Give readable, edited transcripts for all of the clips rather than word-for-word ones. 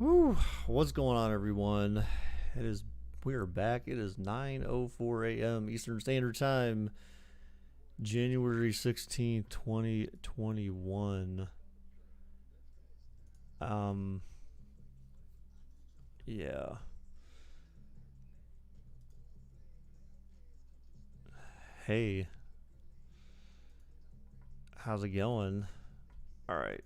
Whew. What's going on, everyone? We are back. It is 9:04 a.m. Eastern Standard Time, January 16th, 2021. Yeah. Hey, how's it going? All right.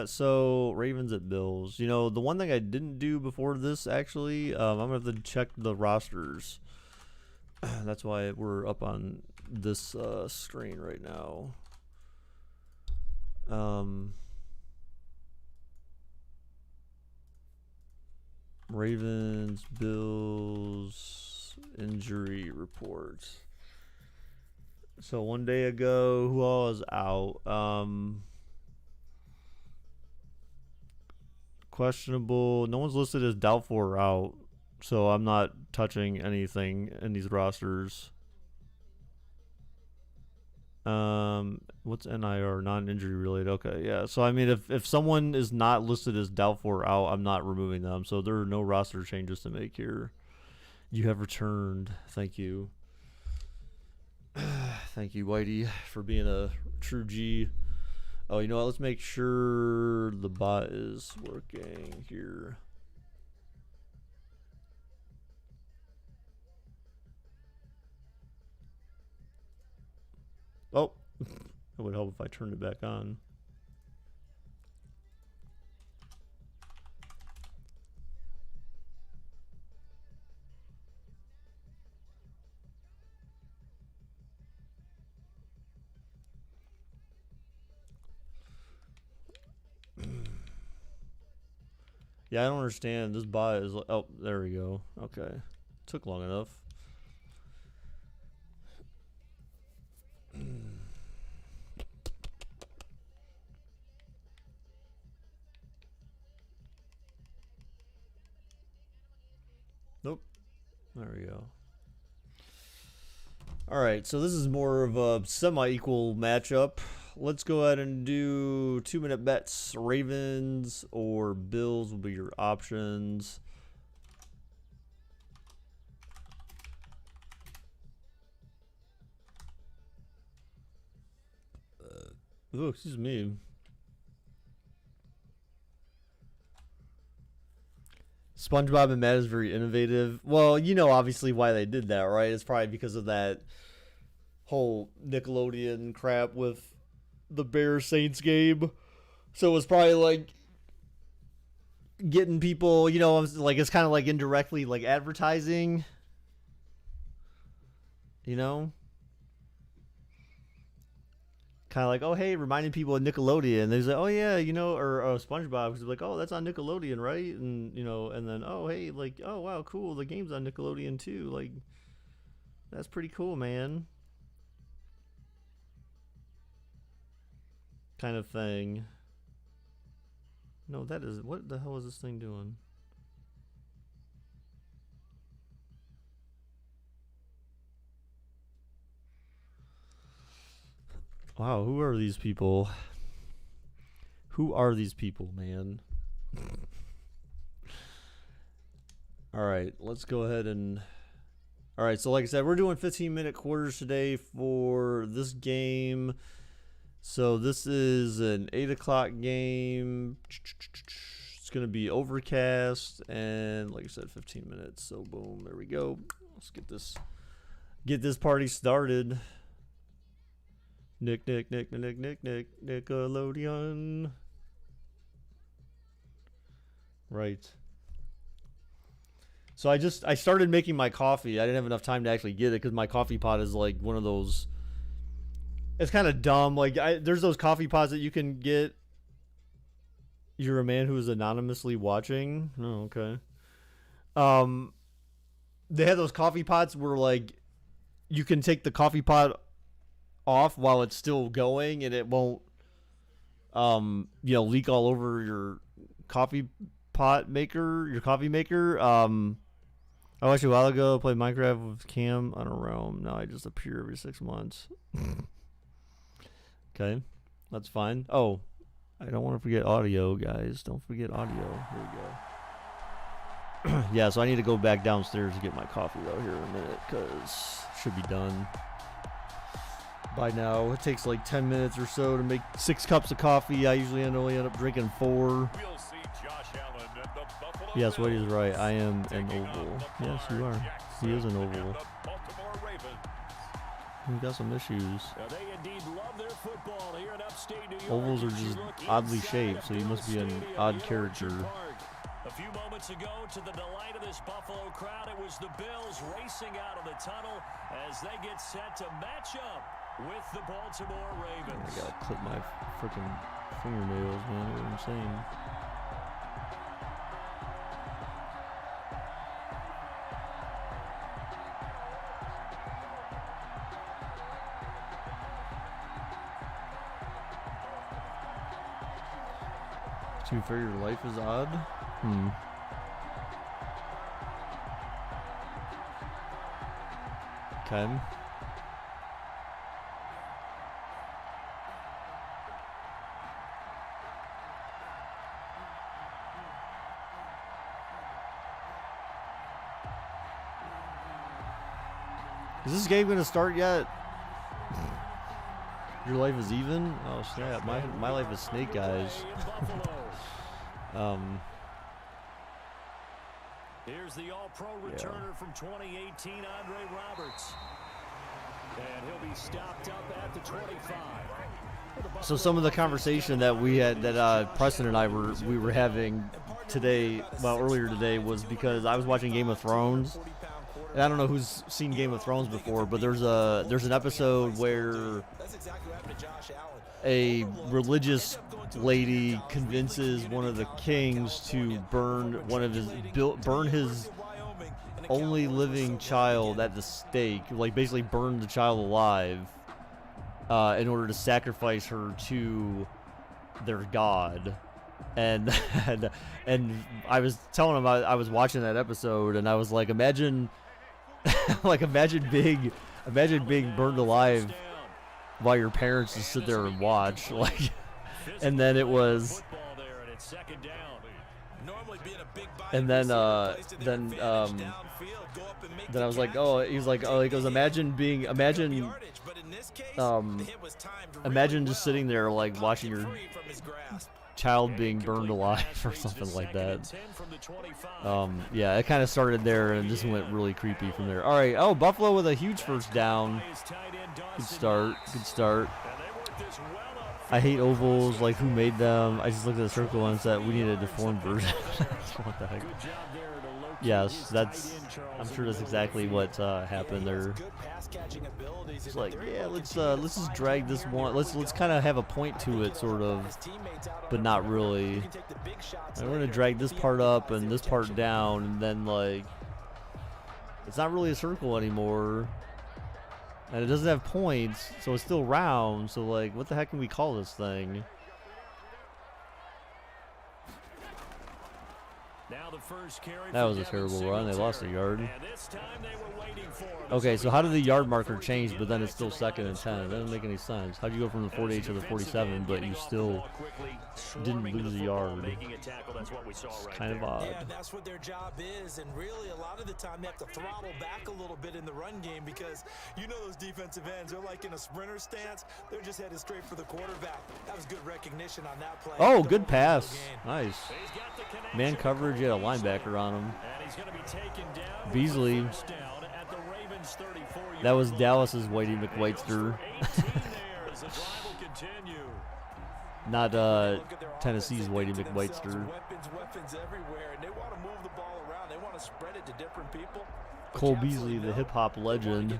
So Ravens at Bills. The one thing I didn't do before this, actually, I'm gonna have to check the rosters. That's why we're up on this screen right now. Ravens, Bills injury report. So one day ago, who all is out? Questionable. No one's listed as doubtful or out, so I'm not touching anything in these rosters. What's NIR? Non-injury related. Okay, yeah. So I mean, if someone is not listed as doubtful or out, I'm not removing them. So there are no roster changes to make here. You have returned. Thank you. Thank you, Whitey, for being a true G. Oh, you know what? Let's make sure the bot is working here. Oh, it would help if I turned it back on. Yeah, I don't understand. This bot is like, oh, there we go. Okay. Took long enough. Nope. There we go. All right, so this is more of a semi-equal matchup. Let's go ahead and do 2-minute bets. Ravens or Bills will be your options. Oh, excuse me. SpongeBob and Madden is very innovative. Well, you know obviously why they did that, right? It's probably because of that whole Nickelodeon crap with the Bears Saints game. So it was probably like getting people, like it's kind of like indirectly like advertising, you know? Kind of like, oh, hey, reminding people of Nickelodeon. And they're like, oh, yeah, or SpongeBob. Because like, oh, that's on Nickelodeon, right? And then, oh, hey, like, oh, wow, cool. The game's on Nickelodeon, too. Like, that's pretty cool, man. Kind of thing. No, that is, what the hell is this thing doing? Wow, who are these people? Who are these people, man? All right, let's go ahead and... All right, so like I said, we're doing 15-minute quarters today for this game. So this is an 8 o'clock game. It's going to be overcast, and like I said, 15 minutes. So boom, there we go. Let's get this party started. Nickelodeon. Right. So I started making my coffee. I didn't have enough time to actually get it because my coffee pot is like one of those. It's kind of dumb. Like there's those coffee pots that you can get. You're a man who is anonymously watching. Oh, okay. They have those coffee pots where like you can take the coffee pot off while it's still going, and it won't, leak all over your coffee pot maker, your coffee maker. I watched a while ago, played Minecraft with Cam on a realm. Now I just appear every 6 months. Okay, that's fine. Oh, I don't want to forget audio, guys. Don't forget audio. Here we go. Yeah, so I need to go back downstairs to get my coffee though here in a minute, because it should be done by now. It takes like 10 minutes or so to make 6 cups of coffee. I usually only end up drinking 4. Yes, Wade is right. I am an oval. Yes, you are. He is an oval. We got some issues. Ovals are just oddly shaped, so he must be an odd character. A few moments ago, to the delight of this Buffalo crowd, it was the Bills racing out of the tunnel as they get set to match up with the Baltimore Ravens. I gotta clip my freaking fingernails, man. What I'm saying. To be fair, your life is odd. Okay. Is this game gonna start yet? Your life is even? Oh snap! My life is snake eyes. Here's the All-Pro returner from 2018, Andre Roberts. And he'll be stopped up at the 25. So some of the conversation that we had, that Preston and I were having today, well earlier today, was because I was watching Game of Thrones, and I don't know who's seen Game of Thrones before, but there's an episode where a religious lady convinces one of the kings to burn his only living child at the stake, like basically burn the child alive, in order to sacrifice her to their god. And I was telling him I was watching that episode, and I was like, imagine being burned alive while your parents just sit there and watch, like. And then it was, and then I was like, oh, he goes, imagine just sitting there like watching your child being burned alive or something like that. Yeah, it kind of started there and it just went really creepy from there. All right, oh, Buffalo with a huge first down. Good start. I hate ovals, like who made them? I just looked at the circle and said we need a deformed version. What the heck? Yes, I'm sure that's exactly what happened there. It's like, yeah, let's just drag this one. Let's kind of have a point to it, sort of, but not really. And we're gonna drag this part up and this part down, and then like, it's not really a circle anymore. And it doesn't have points, so it's still round. So, like, what the heck can we call this thing? That was a terrible run. They lost a yard. Okay, so how did the yard marker change, but then it's still 2nd and 10? It doesn't make any sense. How'd you go from the 48 to the 47, but you still didn't lose a yard? It's kind of odd. Yeah, that's what their job is, and really a lot of the time they have to throttle back a little bit in the run game because you know those defensive ends, they're like in a sprinter stance. They're just headed straight for the quarterback. That was good recognition on that play. Oh, good pass. Nice. Man coverage, he had a linebacker on him. Beasley. That was Dallas's Whitey McWhitester. Not Tennessee's Whitey McWhitester. Cole Beasley, the hip-hop legend.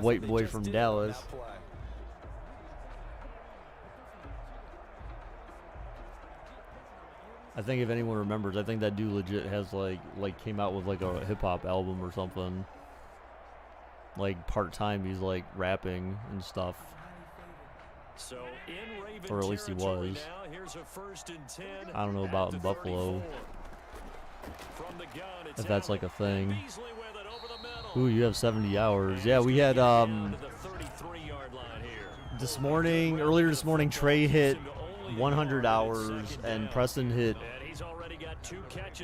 White boy from Dallas. I think if anyone remembers, I think that dude legit has like came out with like a hip hop album or something. Like part-time, he's like rapping and stuff. So in Raven or at least he was. now, here's a 1st and 10 I don't know about in Buffalo. From the gun, If that's like a thing. Beasley with it over the middle. Ooh, you have 70 hours. Yeah, we had To the 33-yard line here. earlier this morning, Trey hit 100 hours, and Preston hit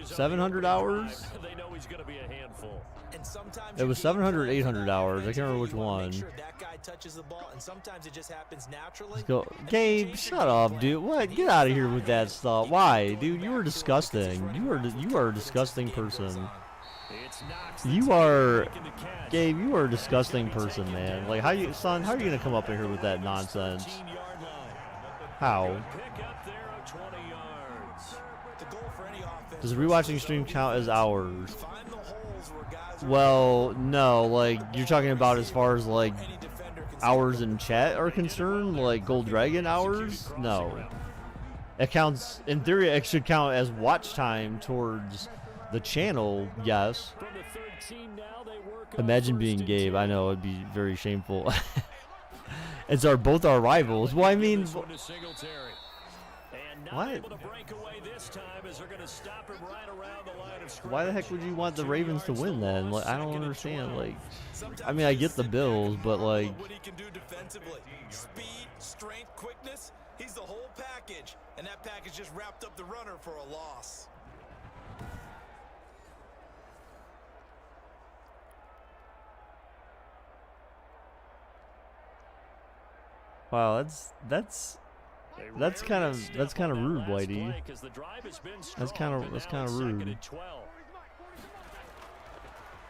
700 hours. They know he's going to be a handful. And sometimes It was 700, 800 hours. I can't remember which you wanna one. make sure that guy touches the ball, and sometimes it just happens naturally. Let's go. And Gabe, change shut the up, game dude. plan. What? And Get he out of was here not with that able to stuff. keep Why, going dude? You back are to it because disgusting. his running You are back you are a confidence as disgusting the game goes person. on. It's Knox. You are, Gabe. You are a disgusting person, man. Like, how you, son? How are you gonna come up in here with that nonsense? How? Pick up there of 20 yards. The goal for any offense Does rewatching stream count as hours? find the holes where guys are Well, no. Like, you're talking about as far as like any defender can hours in chat are concerned, like Gold Dragon hours. No, it counts. In theory, it should count as watch time towards the channel. Yes. From the 13 now, they work on Imagine first being and Gabe. 10. I know it'd be very shameful. It's both our rivals. Well, I mean, This one to Singletary. And not what? able to break away this time as they're going to stop him right around the line of scrimmage. Why the heck would you want the 2 Ravens to yards win the then? loss, Like, I don't second and understand. 12. Like, Sometimes I mean, I you get just the sit back Bills, and but think like, about what he can do defensively. Speed, strength, quickness. He's the whole package, and that package just wrapped up the runner for a loss. wow, that's They That's rarely kind of- step that's kind on of that rude, last Whitey. play 'cause the drive has been That's strong, kinda- but that's now kinda it's second rude. and 12.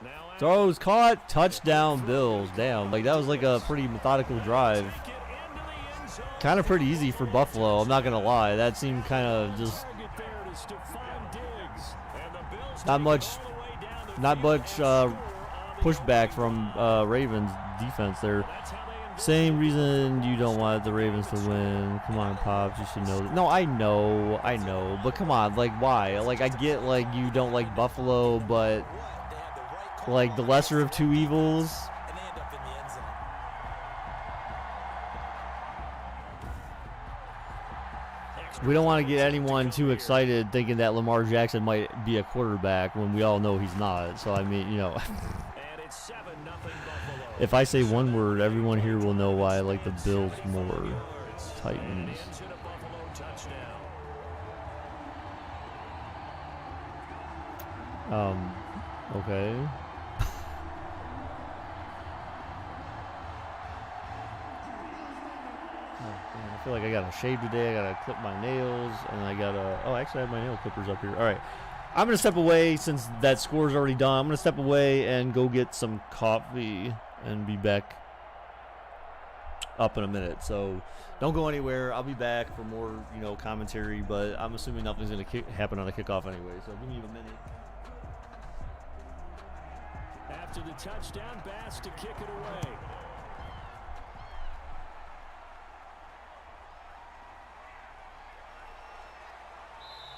Now throws caught, touchdown Bills. Damn, like that was like a pretty methodical drive. take it into the end zone. Kind of pretty easy for Buffalo. I'm not gonna lie. That seemed kind of just Target there to Stephon Diggs. And the Bills not take it much, all the way down the not field much and score on the pushback from Ravens defense there. That's how they end Same reason you don't want the Ravens to win. Come on, Pops, you should know that. No, I know, but come on, like why? Like I get like you don't like Buffalo, but They had the right call, like the lesser of two evils. and they end up in the end zone. We don't want to get anyone too excited thinking that Lamar Jackson might be a quarterback when we all know he's not. So I mean, you know, And it's 7-0 Buffalo. if I say one word, everyone here will know why I like the Bills more. Titans. Ends in a Buffalo touchdown. Okay. Oh, man, I feel like I gotta shave today. I gotta clip my nails, and I gotta. Oh, actually, I have my nail clippers up here. All right, I'm gonna step away since that score's already done. I'm gonna step away and go get some coffee and be back up in a minute. So don't go anywhere. I'll be back for more, commentary. But I'm assuming nothing's gonna happen on the kickoff anyway. So give me a minute. After the touchdown, Bass to kick it away.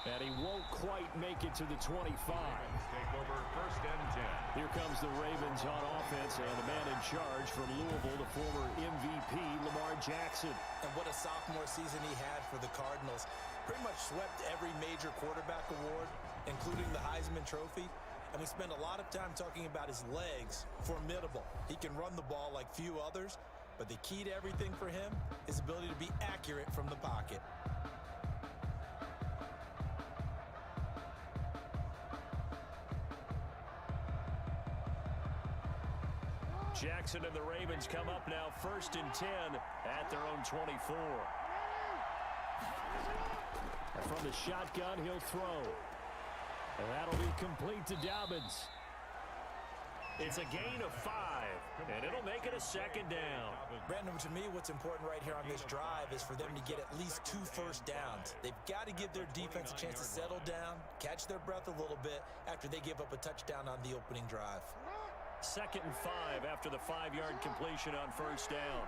And he won't quite make it to the 25. Take over first and 10. Here comes the Ravens on offense, and the man in charge from Louisville, the former MVP, Lamar Jackson. And what a sophomore season he had for the Cardinals. Pretty much swept every major quarterback award, including the Heisman Trophy. And we spend a lot of time talking about his legs. Formidable. He can run the ball like few others, but the key to everything for him is ability to be accurate from the pocket. Jackson and the Ravens come up now first and 10 at their own 24. And from the shotgun, he'll throw. And that'll be complete to Dobbins. It's a gain of 5, and it'll make it a second down. Brandon, to me, what's important right here on this drive is for them to get at least 2 first downs. They've got to give their defense a chance to settle down, catch their breath a little bit after they give up a touchdown on the opening drive. Second and 5 after the 5-yard completion on first down.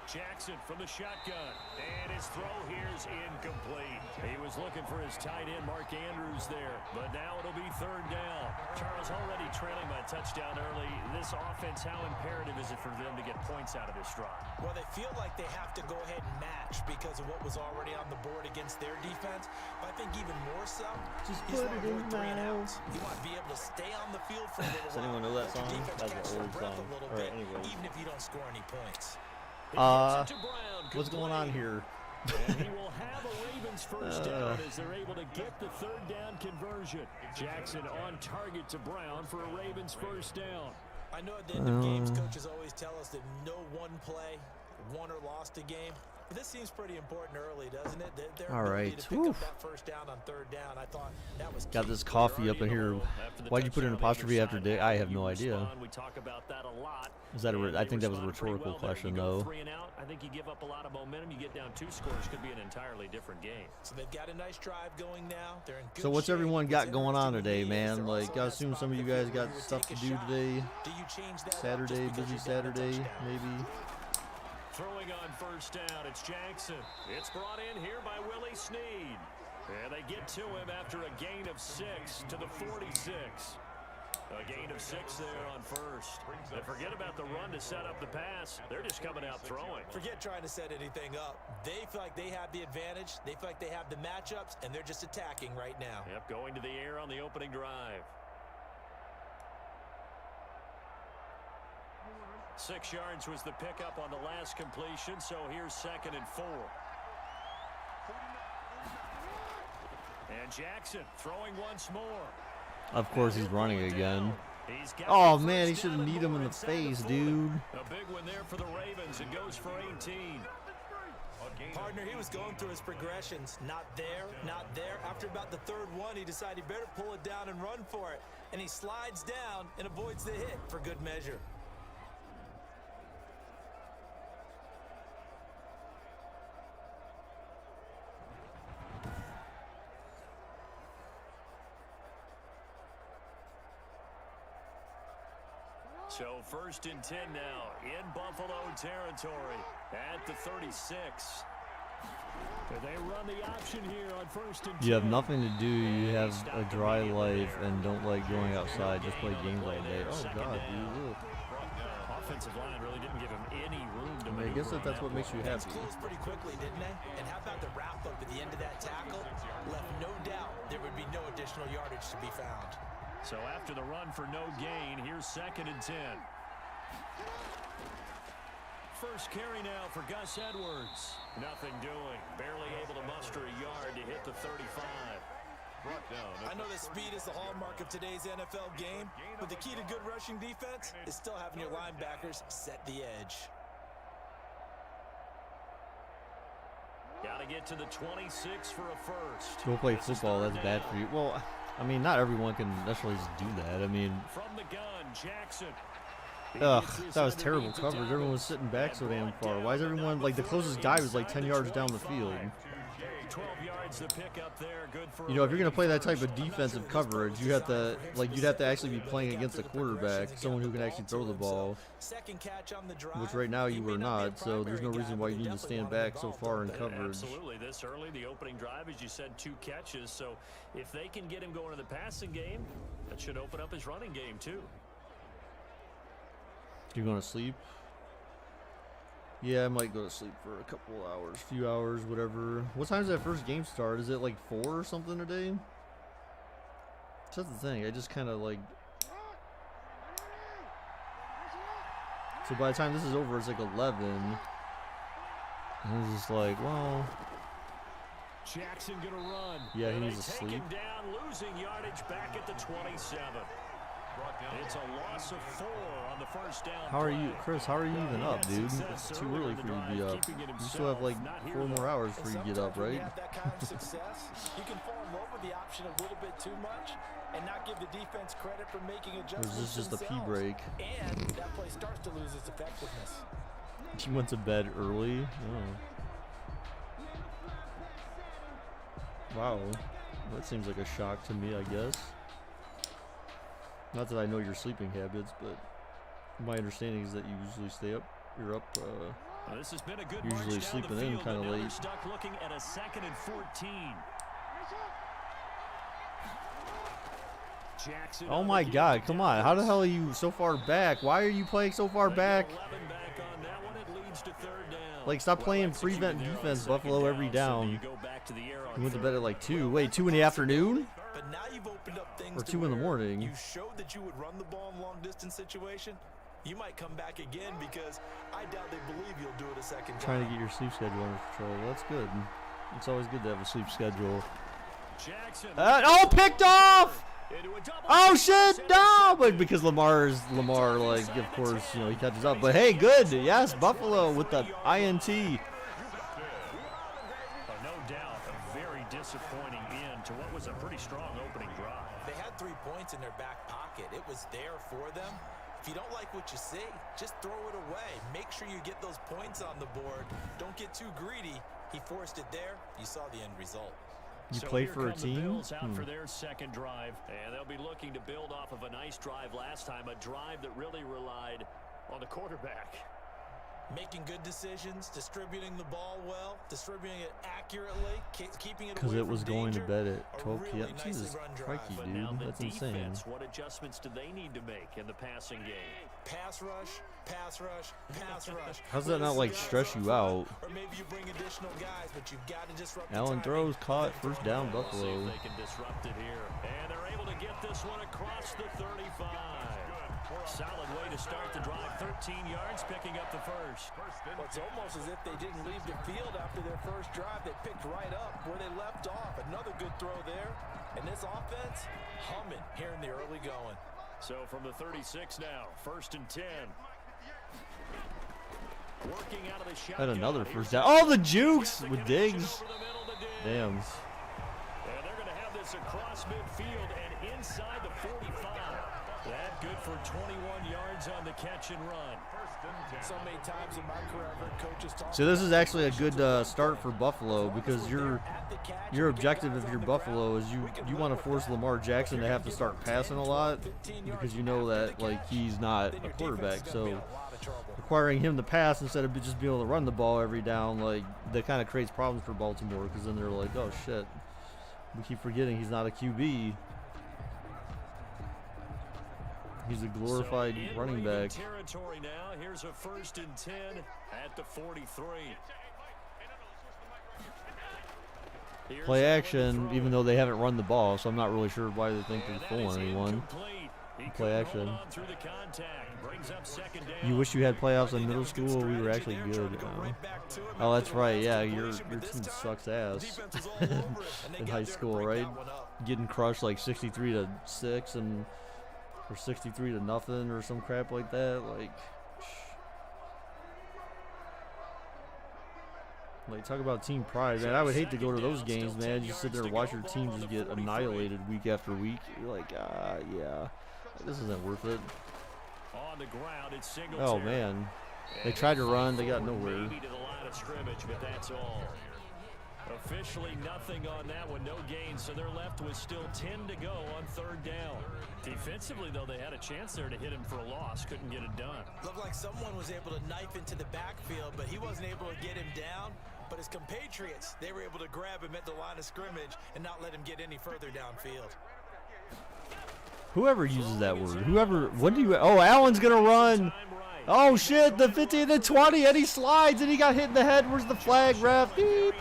Jackson from the shotgun, and his throw here's incomplete. He was looking for his tight end, Mark Andrews, there, but now it'll be third down. Charles already trailing by a touchdown early. This offense, how imperative is it for them to get points out of this drive? Well, they feel like they have to go ahead and match because of what was already on the board against their defense. But I think even more so, Just he's put want to it avoid in 3 and now. outs. You want to be able to stay on the field for a little Does while. anyone know that let your song? defense That's catch an their old breath song. a little All right, bit, anyways. even if you don't score any points. What's going on here? And he will have a Ravens first down as they're able to get the third down conversion. Jackson on target to Brown for a Ravens first down. I know at the end of games, coaches always tell us that no one play won or lost a game. But this seems pretty important early, doesn't it? Their All ability right. to pick up that first down on third down, I thought that was Got key. this coffee up in here. Why'd you put an apostrophe after day? I have no idea. We talk about that a lot. Is that I think that was a rhetorical question, though. 3 and out. I think you give up a lot of momentum. You get down 2 scores, could be an entirely different game. So they've got a nice drive going now. They're in good So what's shape. everyone got It's going on interesting today, to me is man? they're Like, also I in that assume spot some of you that guys maybe got would stuff to take a do shot. today. Do you change that up Saturday, just because busy you've gotten a Saturday, touchdown? maybe. Throwing on first down, it's Jackson. It's brought in here by Willie Snead. And they get to him after a gain of 6 to the 46. A gain of 6 there on first. And forget about the run to set up the pass. They're just coming out throwing. Forget trying to set anything up. They feel like they have the advantage. They feel like they have the matchups, and they're just attacking right now. Yep, going to the air on the opening drive. 6 yards was the pickup on the last completion, so here's 2nd and 4. And Jackson throwing once more. Of course, he's running again. He's got Oh the man, he first should have down kneed him in the inside the face, 40. dude. A big one there for the Ravens. It goes for 18. Partner, he was going through his progressions. Not there, not there. After about the third one, he decided he better pull it down and run for it. And he slides down and avoids the hit for good measure. So 1st and 10 now in Buffalo territory at the 36. They run the option here on 1st and 10. You have nothing to do. You have a dry life and don't like going outside. Just play games all day. Oh god, dude. Look. Offensive line really didn't give him any room to I mean, I guess that's what makes you Things happy. closed pretty quickly, didn't they? And how about the wrap up at the end of that tackle? Left no doubt there would be no additional yardage to be found. So after the run for no gain, here's 2nd and 10. First carry now for Gus Edwards. Nothing doing. Barely able to muster a yard to hit the 35. I know that speed is the hallmark of today's NFL game, but the key to good rushing defense is still having your linebackers set the edge. Got to get to the 26 for a first. Go play This is football. 3rd That's bad down. for you. Well, I mean, not everyone can necessarily just do that. I mean, From the gun, Jackson. ugh, that was terrible coverage. Everyone was sitting back so damn far. Why is everyone like the closest guy was like 10 yards down the field? 12 yards the pickup there. Good for You know, if you're gonna play that type of defensive coverage, you have to you'd have to actually be playing against a quarterback, someone who can actually throw the ball. Second catch on the drive. Which right now you were not, so there's no reason why you need to Definitely stand wanted the back so ball. far in coverage. Absolutely. This early, the opening drive, as you said, 2 catches. So if they can get him going in the passing game, that should open up his running game too. You going to sleep? Yeah, I might go to sleep for a couple hours, few hours, whatever. What time does that first game start? Is it like 4 or something today? That's the thing. I just kind of like. So by the time this is over, it's like 11. And it's just like, well. Jackson gonna run. Yeah, he And needs they to take sleep. him down, losing yardage back at the 27. It's a loss of 4 on the first down. How are you, play. Chris? How are you even He up, had dude? success It's too early early in for the you to be drive, up. keeping it You still have like himself. Not 4 here, more though. hours before you get up, Sometimes when you right? have that kind of success, you can fall in love with the option a little bit too much and not give the defense credit for making Or adjustments is this just a pee themselves. break? And that play starts to lose its effectiveness. She went to bed early. Oh. Wow, that seems like a shock to me, I guess. Not that I know your sleeping habits, but my understanding is that you usually stay up. You're up. Well, this has been a good Usually march down sleeping the in field, kinda but now they're late. stuck looking at a 2nd and 14. Jackson Oh on my the God! heels Come of on! How the Dallas. hell are you so far back? Why are you playing so far They get back? 11 back on that one. It leads to 3rd down. Like, stop Well playing executed prevent there on defense, 2nd Buffalo, every So down. you go back to the air on You went to 3rd. bed at like 2. Wait, 2 in the afternoon? But now you've opened up things Or to 2 in the where morning. You showed that you would run the ball in long distance situation. you might come back again because I doubt they believe you'll do it a second time. Trying to get your sleep schedule under control. That's good. It's always good to have a sleep schedule. Oh, picked off! Oh shit! No, but because Lamar, like, of course, you know, he catches up. But hey, good. Yes, Buffalo with the INT. No doubt, a very disappointing end to what was a pretty strong opening drive. They had 3 points in their back pocket. It was there for them. If you don't like what you see, just throw it away. Make sure you get those points on the board. Don't get too greedy. He forced it there. You saw the end result. You play for a team? The Bills out for their second drive, and they'll be looking to build off of a nice drive last time, a drive that really relied on the quarterback. Making good decisions, distributing the ball well, distributing it accurately, keeping it because away it was from going to danger. bed at 12 p.m. Really Jesus crikey, But dude. now the That's defense, insane. what adjustments do they need to make in the passing game? Pass rush, pass rush, pass rush. How's that not, like, stress you out? Or maybe you bring additional guys, but you've got to disrupt the Allen timing. throws, caught, first down, We'll see Buffalo. if they can disrupt it here. And they're able to get this one across the 35. Solid way to start the drive. 13 yards, picking up the first. Well, it's almost as if they didn't leave the field after their first drive. They picked right up where they left off. Another good throw there. And this offense, humming here in the early going. So from the 36 now, 1st and 10. Working out of the shotgun. Had another first down. Oh, the jukes with Diggs. Damn. And they're going to have this across midfield and inside the 45. That good for 21 yards on the catch and run. So many times in my career, I've heard coaches talk. So this is actually a good start for Buffalo, because your objective if you're Buffalo is you want to force Lamar Jackson to have to start passing a lot, because you know that, like, he's not a quarterback. So requiring him to pass instead of just being able to run the ball every down, like, that kind of creates problems for Baltimore, because then they're like, oh shit, we keep forgetting he's not a QB. He's a glorified running back. Territory now. Here's a 1st and 10 at the 43. Play action, even though they haven't run the ball, so I'm not really sure why they think they're fooling anyone. Play action. You wish you had playoffs in middle school. We were actually good. Oh, that's right. Yeah, your team sucks ass in high school, right? Getting crushed like 63-6 and or 63-0 or some crap like that. Like, talk about team pride, man. I would hate to go to those games, man. You sit there and watch your team just get annihilated week after week. You're like, yeah, this isn't worth it. On the ground, it's oh man, they tried to run, they got nowhere. Maybe to the line of scrimmage, but that's all. Officially nothing on that one, no gain, so they're left with still 10 to go on 3rd down. Defensively, though, they had a chance there to hit him for a loss, couldn't get it done. Looked like someone was able to knife into the backfield, but he wasn't able to get him down. But his compatriots, they were able to grab him at the line of scrimmage and not let him get any further downfield. Whoever uses that word, what do you? Oh, Allen's gonna run. Oh shit, the 15 to 20, and he slides, and he got hit in the head. Where's the flag, ref? Beep.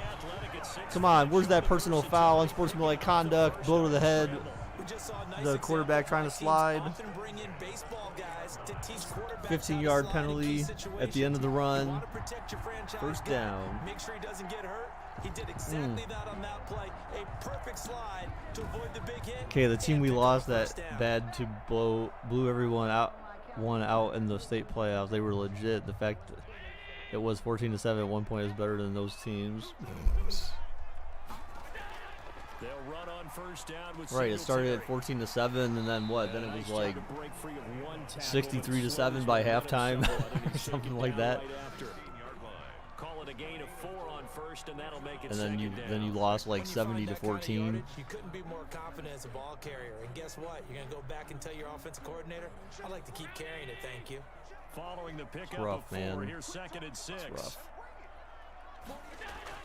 Come on, where's that personal foul, unsportsmanlike conduct, blow to the head? The quarterback trying to slide. 15-yard penalty at the end of the run. 1st down. Make sure he doesn't get hurt. He did exactly that on that play. A perfect slide to avoid the big hit. Okay, the team we lost that bad to blew everyone out in the state playoffs. They were legit. The fact that it was 14-7 at one point is better than those teams. They'll run on 1st down with right, it started at 14-7, and then what? Then it was like 63-7 by halftime, something like that. Call it a gain of 4 on 1st, and that'll make it. And then you lost like 70-14. You couldn't be more confident as a ball carrier. And guess what? You're gonna go back and tell your offensive coordinator, "I'd like to keep carrying it, thank you." Following the pickup rough, of 4, man. here's 2nd and 6. It's rough.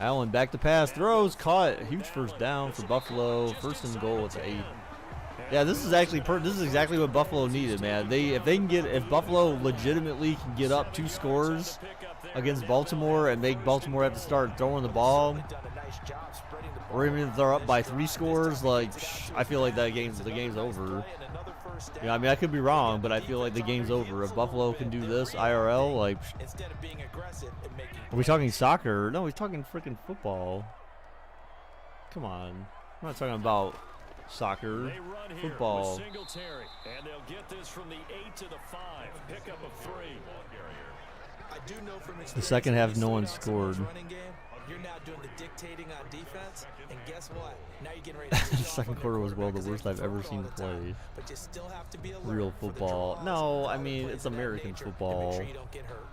Allen back to pass, throws, caught. Huge 1st down for Buffalo. 1st and goal at the 8. Yeah, this is actually this is exactly what Buffalo needed, man. If Buffalo legitimately can get up 2 scores against Baltimore and make Baltimore have to start throwing the ball, or even if they're up by 3 scores, like, I feel like the game's over. first down. Yeah, I mean, I could be wrong, but I feel like the game's over. If Buffalo can do this IRL, like, Instead of being aggressive and making are we talking soccer? No, he's talking freaking football. Come on. I'm not talking about soccer. They run here Football. with Singletary, and they'll get this from the 8 to the 5. Pickup of 3. I do know from experience The second half, when you no slow one down someone's scored. running game, you're now doing the dictating on defense, and guess what? Now you're getting ready to The second quarter was well the worst I've ever seen play. But you still have to be alert Real for the football. draws, No, I power mean, plays it's of that American nature, and football. make sure you don't get hurt.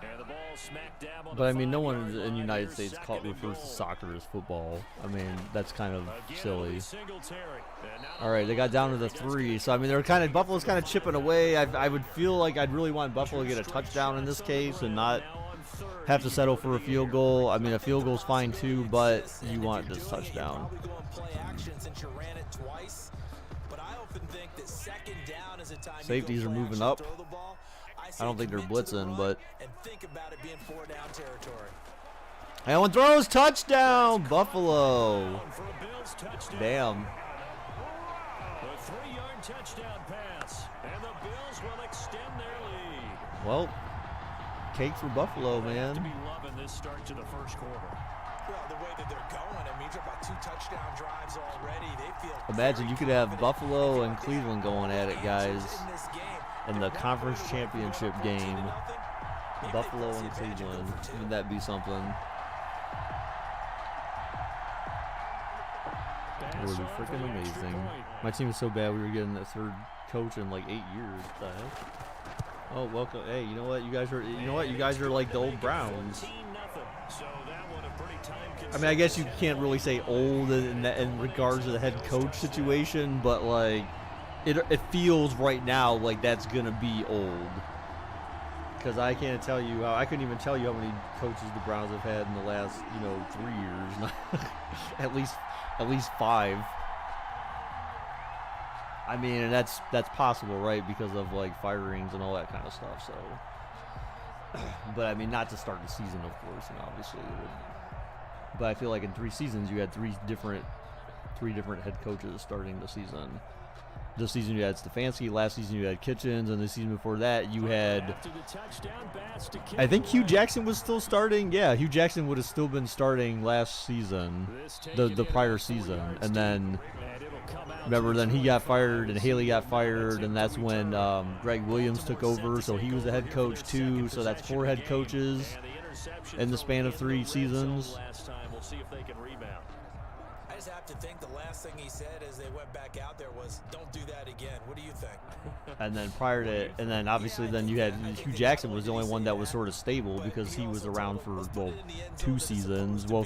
And the ball smack dab on But I the mean, no 5-yard one in the line United here, States second and refers to goal. soccer as football. I mean, that's kind of Again, silly. it'll be Singletary. And now All right, they got down to the 3. So I mean, they're kind of Buffalo's kind of chipping away. I would feel like I'd really want Buffalo to get a touchdown in this case and not have to settle for a field goal. I mean, a field goal's fine too, but you want this touchdown. Probably go and play action since you ran it twice. But I often think that second down is a time you go Safeties are play moving action, up. throw the ball. I don't think they're commit to the blitzing, run but and think about it being 4-down territory. Allen throws touchdown, Buffalo. for a Bills touchdown. Damn. The 3-yard touchdown pass. And the Bills will extend their lead. Well, cake for Buffalo, To be man. loving this start to the first quarter. Well, the way that they're going, I mean, you're about 2 touchdown drives already. They feel Imagine very you could have confident. Buffalo They and got Cleveland going at it, answers guys, in this game. in the They're not conference going to win championship for game. 14-0. Maybe Buffalo they press the and advantage and go Cleveland. for 2. Wouldn't that be something? It would be freaking amazing. My team is so bad we were getting a third coach in like 8 years. What the heck? Oh, welcome. Hey, you know what? You guys are. You know what? You guys are like the old Browns. 14-0. So that one a pretty I mean, I guess you can't really say old in regards to the head coach situation, but like, it feels right now like that's gonna be old. Because I can't tell you how I couldn't even tell you how many coaches the Browns have had in the last 3 years, at least 5. I mean, and that's possible, right? Because of like firings and all that kind of stuff. So, but I mean, not to start the season, of course, and obviously it would. But I feel like in 3 seasons you had three different head coaches starting the season. This season you had Stefanski, last season you had Kitchens, and the season before that you had. I think Hugh Jackson was still starting. Yeah, Hugh Jackson would have still been starting last season, the prior season, and then remember then he got fired and Haley got fired, and that's when Greg Williams took over, so he was the head coach too. So that's 4 head coaches in the span of 3 seasons. We'll see if they can rebound. I just have to think the last thing he said as they went back out there was, "Don't do that again." What do you think? And then and then obviously then you had Hugh Jackson was the only one that was sort of stable because he was around for 2 seasons. Well,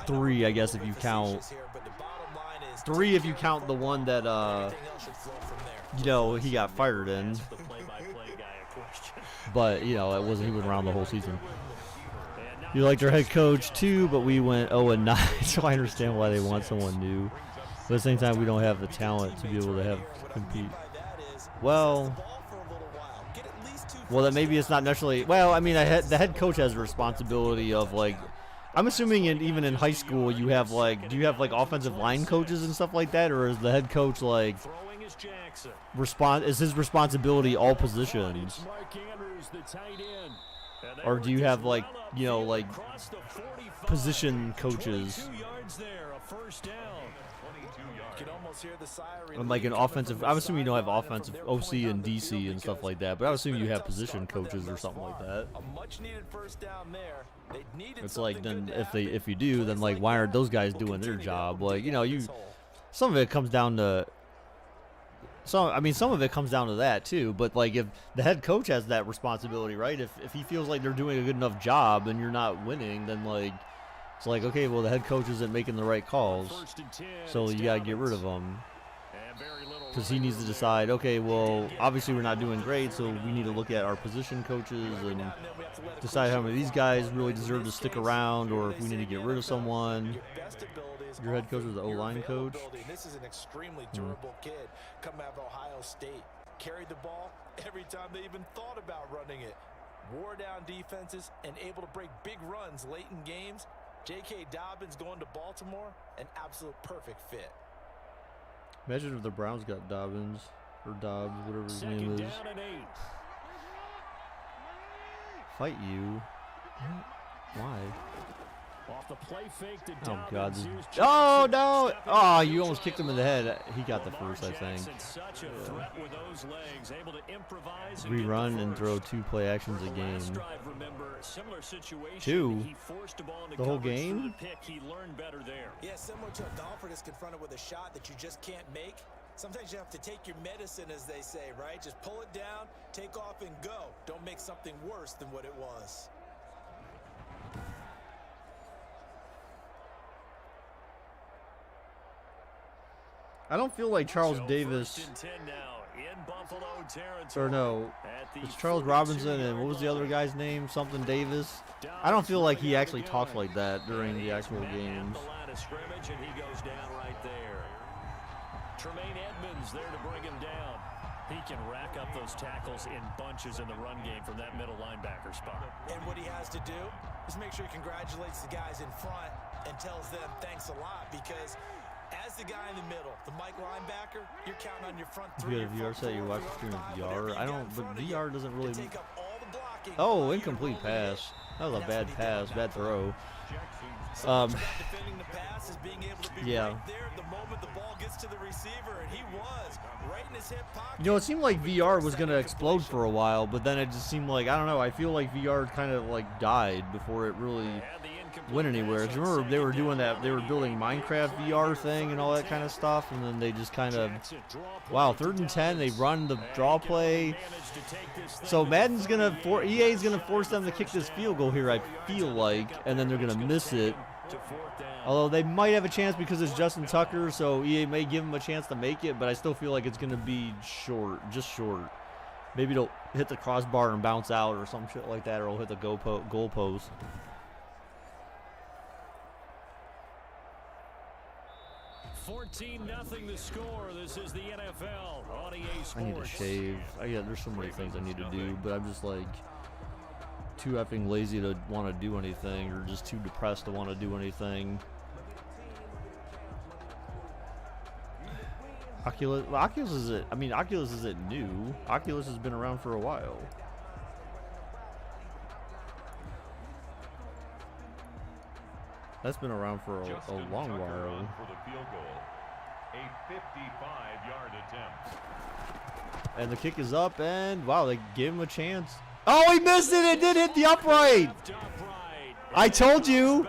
3 I guess if you count. 3 if you count the one that he got fired in. But it wasn't. He was around the whole season. You liked our head coach too, but we went 0-9, so I understand why they want someone new. But at the same time, we don't have the talent to be able to compete. Well, that maybe it's not necessarily. Well, I mean, the head coach has a responsibility of like. I'm assuming even in high school you have do you have offensive line coaches and stuff like that, or is the head coach is his responsibility all positions? Or do you have position coaches? And an offensive, I'm assuming you don't have offensive OC and DC and stuff like that, but I would assume you have position coaches or something like that. It's like then if you do, then why aren't those guys doing their job? Some of it comes down to. Some of it comes down to that too, but if the head coach has that responsibility, right? If he feels like they're doing a good enough job and you're not winning, then it's okay, well the head coach isn't making the right calls, so you gotta get rid of him because he needs to decide. Okay, well obviously we're not doing great, so we need to look at our position coaches and decide how many of these guys really deserve to stick around, or if we need to get rid of someone. Your head coach was the O-line coach. This is an extremely durable kid coming out of Ohio State. Carried the ball every time they even thought about running it. Wore down defenses and able to break big runs late in games. J.K. Dobbins going to Baltimore, an absolute perfect fit. Imagine if the Browns got Dobbins or Dobbs, whatever his name Second is. down and 8. Fight you? Why? Off the play fake to Oh Dobbins. God! Here's Oh Jackson no! stepping Oh, into you the almost kicked him in the head. He got the Lamar first, I think. Jackson, such a threat with those legs, able to improvise and We get the run and throw first. 2 play actions a The game. last drive, remember, similar situation. 2? He forced a ball into The whole coverage through game? the pick. He learned better there. Yeah, similar to a golfer that's confronted with a shot that you just can't make. Sometimes you have to take your medicine, as they say, right? Just pull it down, take off, and go. Don't make something worse than what it was. I don't feel like Charles So Davis, first and 10 now in Buffalo territory. or no, At the it's Charles Robinson and what was the other guy's name? Something Davis. I don't feel like he actually talks like that during the actual games. The line of scrimmage, and he goes down right there. Tremaine Edmonds there to bring him down. He can rack up those tackles in bunches in the run game from that middle linebacker spot. And what he has to do is make sure he congratulates the guys in front and tells them thanks a lot, because as the guy in the middle, the Mike linebacker, you're counting on your front If three. you got a VR set, you watch it through VR. I don't, but VR doesn't really. Take up all the blocking. Oh, incomplete pass. That was a bad pass, bad throw. Defending the pass is being able to be Yeah. right there the moment the ball gets to the receiver, and he was right in his hip pocket. You know, it seemed like VR was going to explode for a while, but then it just seemed like, I don't know, I feel like VR kind of like died before it really went anywhere. 'Cause remember, they were doing that, they were building Minecraft VR thing and all that kind of stuff, and then they just kind of, wow, 3rd and 10, they run the draw play. So Madden's going to, EA's going to force them to kick this field goal here, I feel like, and then they're going to miss it. Although they might have a chance because it's Justin Tucker, so EA may give him a chance to make it, but I still feel like it's going to be short, just short. Maybe it'll hit the crossbar and bounce out or some shit like that, or it'll hit the goal post. (14-0) the score. This is the NFL on EA Sports. I need to shave. There's so many things I need to do, but I'm just like too effing lazy to want to do anything, or just too depressed to want to do anything. Oculus isn't. I mean, Oculus isn't new. Oculus has been around for a while. That's been around for a long while. For the field goal. A 55-yard attempt. And the kick is up, and wow, they gave him a chance. Oh, he missed it! It did hit the upright! I told you!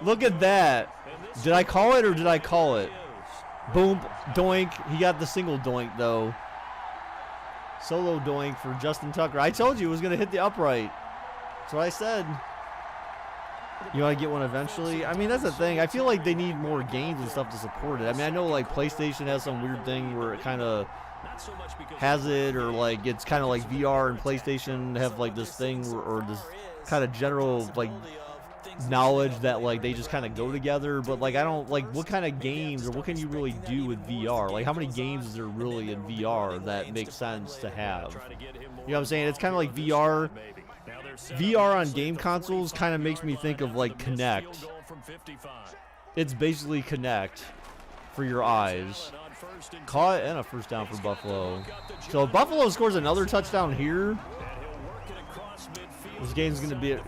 Look at that. Did I call it or did I call it? Boom, doink. He got the single doink, though. Solo doink for Justin Tucker. I told you it was going to hit the upright. That's what I said. You want to get one eventually? I mean, that's the thing. I feel like they need more games and stuff to support it. I mean, I know, like, PlayStation has some weird thing where it kind of has it, or, like, it's kind of like VR and PlayStation have, like, this thing or this kind of general, like, knowledge that, like, they just kind of go together. But, like, I don't, like, what kind of games or what can you really do with VR? Like, how many games is there really in VR that make sense to have? You know what I'm saying? It's kind of like VR on game consoles kind of makes me think of, like, Kinect. It's basically Kinect for your eyes. Caught and a first down for Buffalo. So if Buffalo scores another touchdown here, this game's gonna get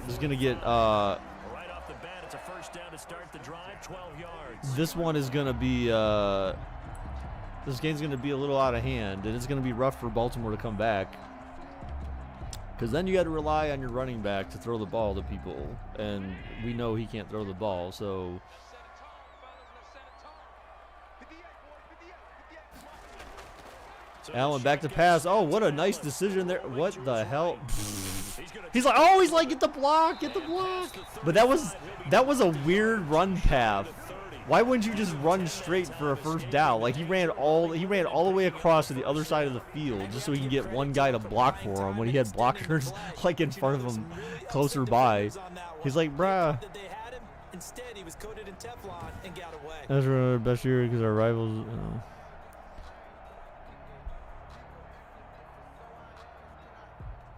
this one is gonna be this game's gonna be a little out of hand, and it's gonna be rough for Baltimore to come back, because then you got to rely on your running back to throw the ball to people, and we know he can't throw the ball. So Allen back to pass. Oh, what a nice decision there. What the hell? He's like, get the block, get the block. But that was a weird run path. Why wouldn't you just run straight for a first down? Like, he ran all the way across to the other side of the field just so he can get one guy to block for him when he had blockers like in front of him closer by. He's like, bruh. Instead, he was coated in Teflon and got away. That's our best year because our rivals.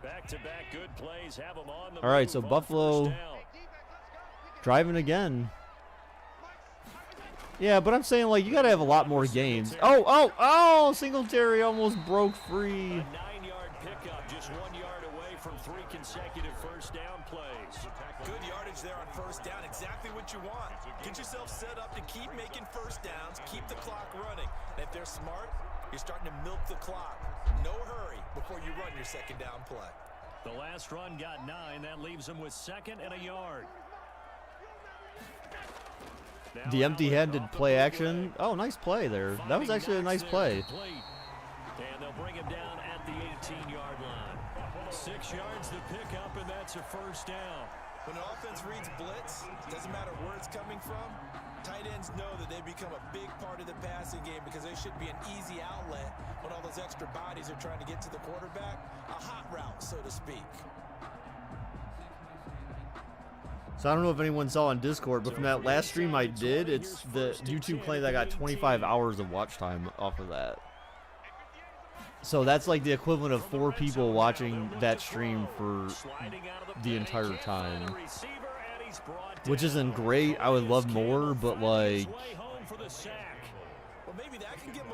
Back-to-back good plays have them on the All right, move so on Buffalo. first down. Driving again. Yeah, but I'm saying, like, you got to have a lot more games. Oh, Singletary almost broke free. A 9-yard pickup, just 1 yard away from 3 consecutive first down plays. Good yardage there on first down, exactly what you want. Get yourself set up to keep making first downs, keep the clock running. And if they're smart, you're starting to milk the clock. No hurry before you run your second down play. The last run got 9. That leaves them with 2nd and a yard. The empty-handed play action. Oh, nice play there. That was actually a nice play. And they'll bring him down at the 18-yard line. 6 yards to pick up, and that's a first down. When an offense reads blitz, doesn't matter where it's coming from, tight ends know that they become a big part of the passing game because they should be an easy outlet when all those extra bodies are trying to get to the quarterback. A hot route, so to speak. So I don't know if anyone saw on Discord, but from that last stream I did, it's the YouTube claim that I got 25 hours of watch time off of that. So that's like the equivalent of 4 people watching that stream for the entire time. Which isn't great. I would love more, but like,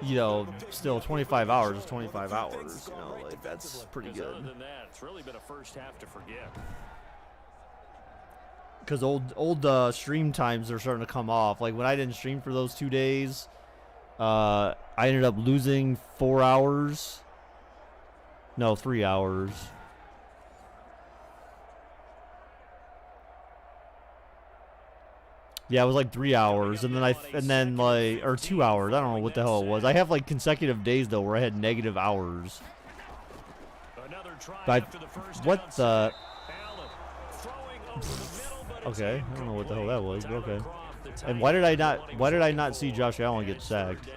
you know, still 25 hours is 25 hours. You know, like that's pretty good. It's really been a first half to forget. Because old stream times are starting to come off. Like when I didn't stream for those 2 days, I ended up losing 4 hours. No, 3 hours. Yeah, it was like 3 hours, and then like, or 2 hours. I don't know what the hell it was. I have like consecutive days though where I had negative hours. But what the? Okay, I don't know what the hell that was, but okay. And why did I not see Josh Allen get sacked?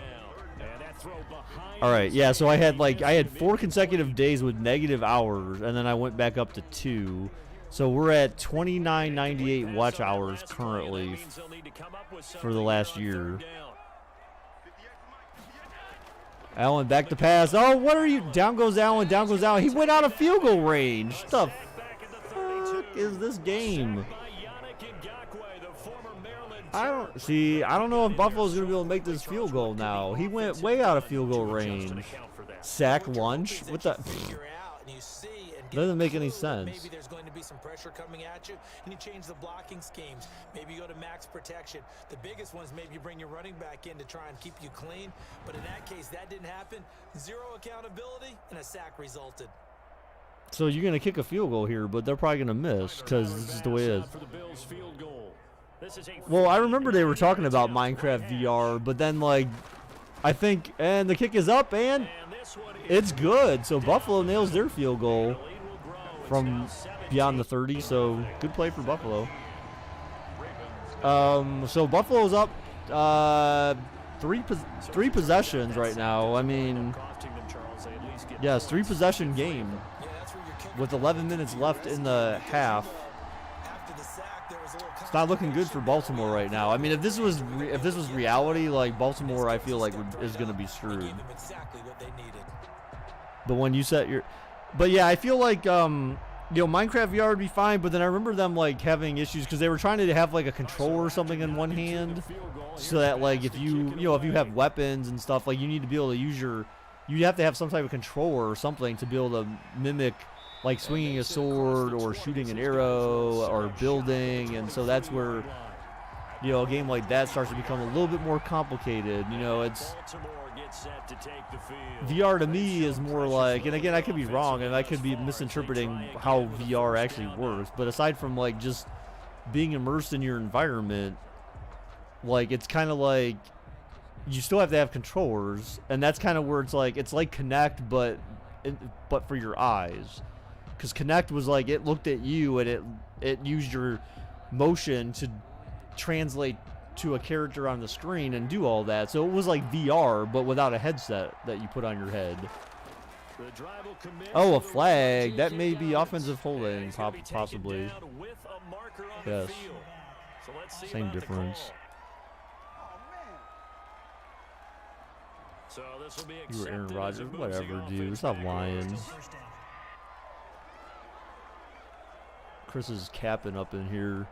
All right, yeah, so I had 4 consecutive days with negative hours, and then I went back up to 2. So we're at 2998 watch hours currently for the last year. Allen back to pass. Oh, what are you? Down goes Allen, down goes Allen. He went out of field goal range. What the fuck is this game? I don't know if Buffalo's going to be able to make this field goal now. He went way out of field goal range. Sack lunch? What the? Doesn't make any sense. Maybe there's going to be some pressure coming at you, and you change the blocking schemes. Maybe you go to max protection. The biggest one is maybe you bring your running back in to try and keep you clean. But in that case, that didn't happen. 0 accountability, and a sack resulted. So you're going to kick a field goal here, but they're probably going to miss because this is the way it is. Well, I remember they were talking about Minecraft VR, but then, like, I think, and the kick is up, and it's good. So Buffalo nails their field goal from beyond the 30, so good play for Buffalo. So Buffalo's up three possessions right now. I mean, yes, 3-possession game with 11 minutes left in the half. It's not looking good for Baltimore right now. I mean, if this was reality, like Baltimore, I feel like is going to be screwed. But when you set your, but yeah, I feel like Minecraft VR would be fine. But then I remember them like having issues because they were trying to have like a controller or something in one hand, so that like if you have weapons and stuff, like you need to be able to use you have to have some type of controller or something to be able to mimic like swinging a sword or shooting an arrow or building, and so that's where a game like that starts to become a little bit more complicated. It's VR to me is more like, and again I could be wrong and I could be misinterpreting how VR actually works, but aside from like just being immersed in your environment, like it's kind of like you still have to have controllers, and that's kind of where it's like Kinect but for your eyes. Because Kinect was like, it looked at you and it used your motion to translate to a character on the screen and do all that. So it was like VR, but without a headset that you put on your head. Oh, a flag. That may be offensive holding, possibly. Yes. Same difference. You were Aaron Rodgers. Whatever, dude. Stop lying. Chris is capping up in here.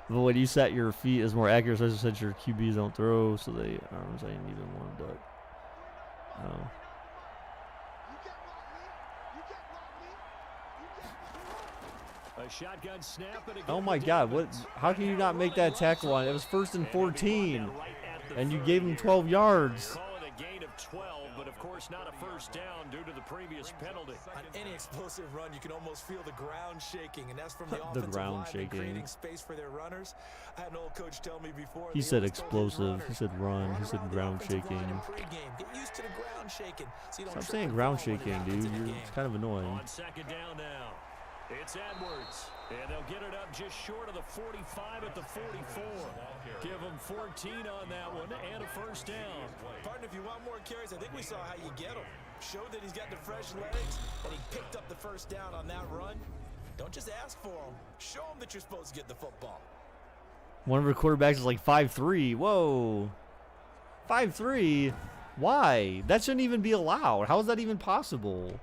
But when you set your feet is more accurate, especially since your QBs don't throw, so they arms ain't even warmed up. Oh. A shotgun snap and Oh my God! What? How can you not make that tackle on it? It was 1st and 14, and you gave him 12 yards. Call it a gain of 12, but of course not a first down due to the previous penalty. On any explosive run, you can almost feel the ground shaking, and that's from the The offensive ground line shaking. creating space for their runners. I had an old coach tell me before. He they said always told his explosive. He runners, said run. He said around the ground offensive line shaking. in pregame. Get used to the ground shaking. So you don't Stop trip saying and ground fall when it shaking, happens dude. in a It's game. kind of annoying. On second down now, it's Edwards. And they'll get it up just short of the 45 at the 44. Give them 14 on that one and a first down. Partner, if you want more carries, I think we saw how you get him. Showed that he's got the fresh legs, and he picked up the first down on that run. Don't just ask for him. Show him that you're supposed to get the football. One of our quarterbacks is like 5'3". Whoa. 5'3"? Why? That shouldn't even be allowed. How is that even possible?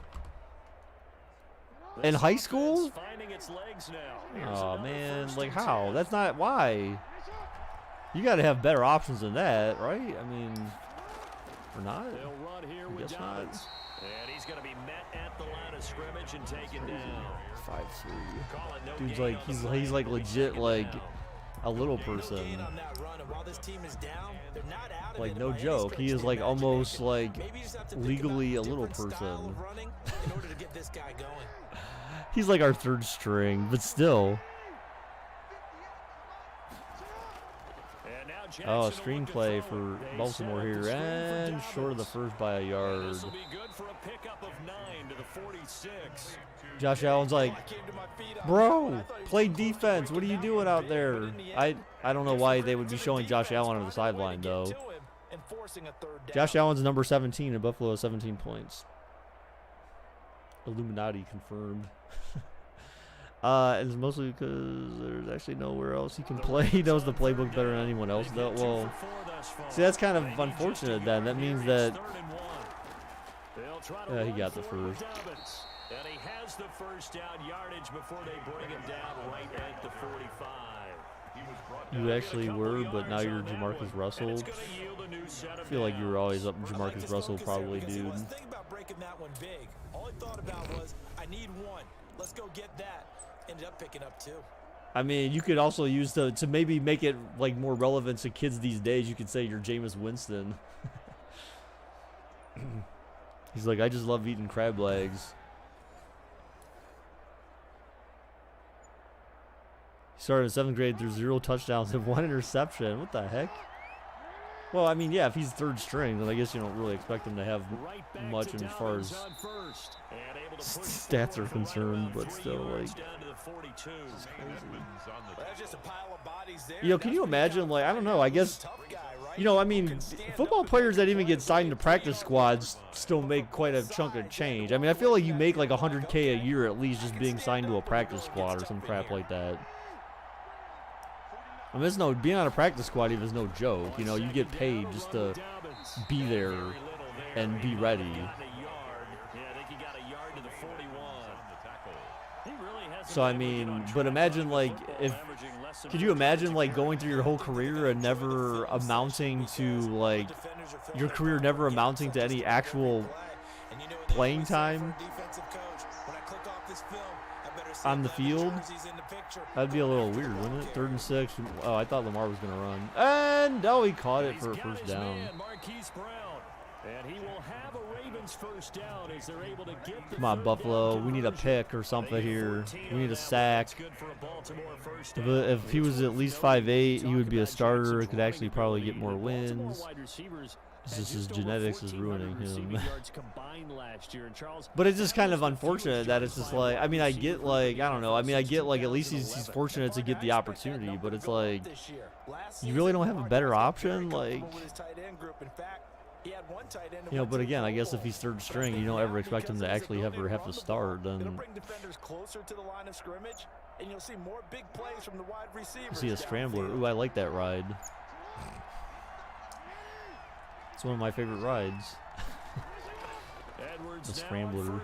In high school? Finding its legs now. Here's Oh another man, first like and how? 10. That's not why. You got to have better options than that, right? I mean, or not? They'll run here I with guess not. Dobbins. And he's going to be met at the line of scrimmage and taken down. 5'3". Call it no Dude's gain like on the he's play. like It'll be legit second like down. a little No person. gain on that run, and while this team is down, they're not out of Like, it no by any joke. stretch He of is the like almost imagination. like Maybe you just have to think legally about a little different style person. of running in order to get this guy going. He's like our third string, but still. And now Jackson Oh, a will look to screenplay throw for it. They Baltimore set up the here, screen for and short of the Dobbins. first by a yard. This will be good for a pickup of 9 to the 46. Josh Allen's like, I came to my feet on that one. bro, I thought he was play close to defense. What are breaking you down doing one out big, there? but in the I end, I don't know gives why the they would credit be to the showing Josh defense, Allen on the finding a way to sideline get though. to him and forcing a third down. Josh Allen's number 17 and Buffalo has 17 points. Illuminati confirmed. It's mostly because there's actually nowhere else he can play. He knows the playbook better than anyone else. Though. Well, see, that's kind of unfortunate then. That means that yeah, he got the first. And he has the first down yardage before they bring him down right at the 45. You actually were, but now you're Jamarcus Russell. I feel like you were always up Jamarcus Russell probably, dude. He wasn't thinking about breaking that one big. All he thought about was, I need one. Let's go get that. Ended up picking up 2. I mean, you could also use to maybe make it like more relevant to kids these days. You could say you're Jameis Winston. He's like, I just love eating crab legs. He started in 7th grade through 0 touchdowns and 1 interception. What the heck? Well, I mean, yeah, if he's third string, then I guess you don't really expect him to have much as far as stats are concerned, but still, like, That's just a pile of bodies there. you know, can you imagine, like, I don't know, I guess, you know, I mean, football players that even get signed to practice squads still make quite a chunk of change. I mean, I feel like you make like $100K a year at least just being signed to a practice squad or some crap like that. I mean, it's no, being on a practice squad even is no joke. You know, you get paid just to be there and be ready. So, I mean, but imagine, like, if, could you imagine, like, going through your whole career and never amounting to, like, your career never amounting to any actual playing time on the field? That'd be a little weird, wouldn't it? 3rd and 6. Oh, I thought Lamar was going to run. And, oh, he caught it for a first down. And he will have a Ravens first down as they're able to get the Come on, Buffalo. We need a pick or something here. We need a sack. If he was at least 5'8", he would be a starter. Could actually probably get more wins. It's just his genetics is ruining him. But it's just kind of unfortunate that it's just like, I mean, I get like, I don't know. I mean, I get like at least he's fortunate to get the opportunity, but it's like, you really don't have a better option? Like, you know, but again, I guess if he's third string, you don't ever expect him to actually have to start. Then see a scrambler. Ooh, I like that ride. It's one of my favorite rides. The scrambler.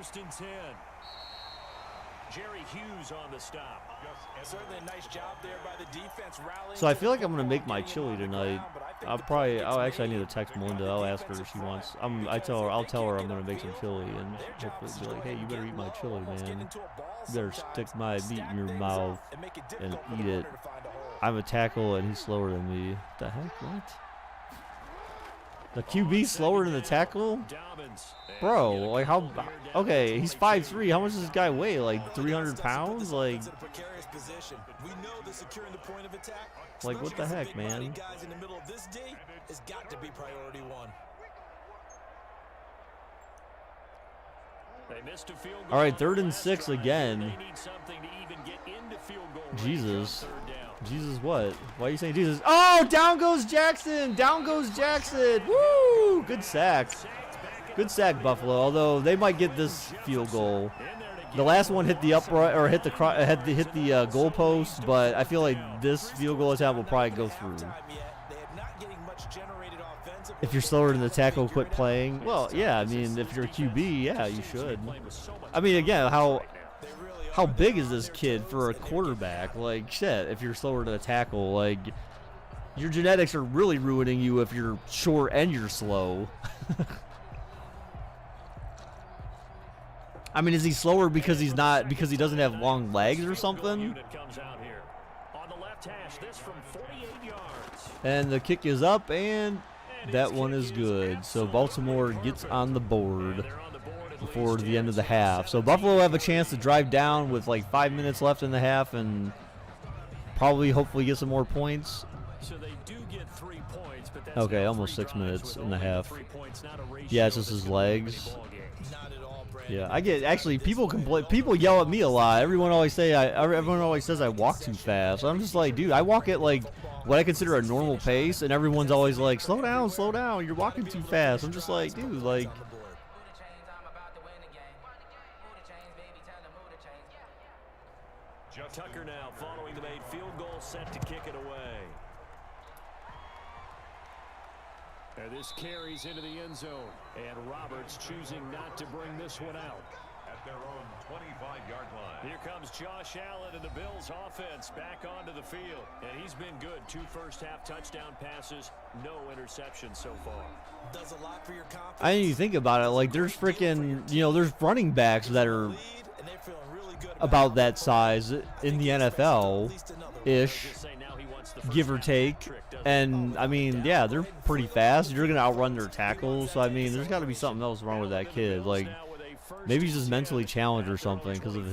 Jerry Hughes on the stop. Certainly a nice job there by the defense rallying. So I feel like I'm gonna make my chili tonight. Actually I need to text Melinda. I'll ask her if she wants. I'll tell her I'm gonna make some chili and hopefully be like, hey, you better eat my chili, man. You better stick my meat in your mouth and eat it. I'm a tackle and he's slower than me. What the heck? What? The QB slower than the tackle? Bro, like how? Okay, he's 5'3". How much does this guy weigh? Like 300 pounds? Like what the heck, man? All right, 3rd and 6 again. Jesus. Jesus what? Why are you saying Jesus? Oh, down goes Jackson! Down goes Jackson! Woo! Good sack. Good sack, Buffalo. Although they might get this field goal. The last one hit the upright or hit the goalpost, but I feel like this field goal attempt will probably go through. If you're slower than the tackle, quit playing. Well, yeah. I mean, if you're a QB, yeah, you should. I mean, again, how big is this kid for a quarterback? Like, shit, if you're slower to the tackle, like, your genetics are really ruining you if you're short and you're slow. I mean, is he slower because he doesn't have long legs or something? And the kick is up, and that one is good. So Baltimore gets on the board before the end of the half. So Buffalo have a chance to drive down with like 5 minutes left in the half and probably hopefully get some more points. So they do get 3 points, but that's okay, almost 6 minutes in the half. Yeah, it's just his legs. Yeah, I get actually people yell at me a lot. Everyone always says I walk too fast. So I'm just like, dude, I walk at like what I consider a normal pace, and everyone's always like, slow down, you're walking too fast. I'm just like, dude, like. Tucker now following the made field goal, set to kick it away. And this carries into the end zone. And Roberts choosing not to bring this one out. At their own 25-yard line. Here comes Josh Allen and the Bills offense back onto the field. And he's been good. 2 first-half touchdown passes, no interceptions so far. Does a lot for your confidence. I didn't even think about it. Like, there's freaking, there's running backs that are about that size in the NFL-ish, give or take. And, I mean, yeah, they're pretty fast. You're going to outrun their tackles. So, I mean, there's got to be something else wrong with that kid. Like, maybe he's just mentally challenged or something because of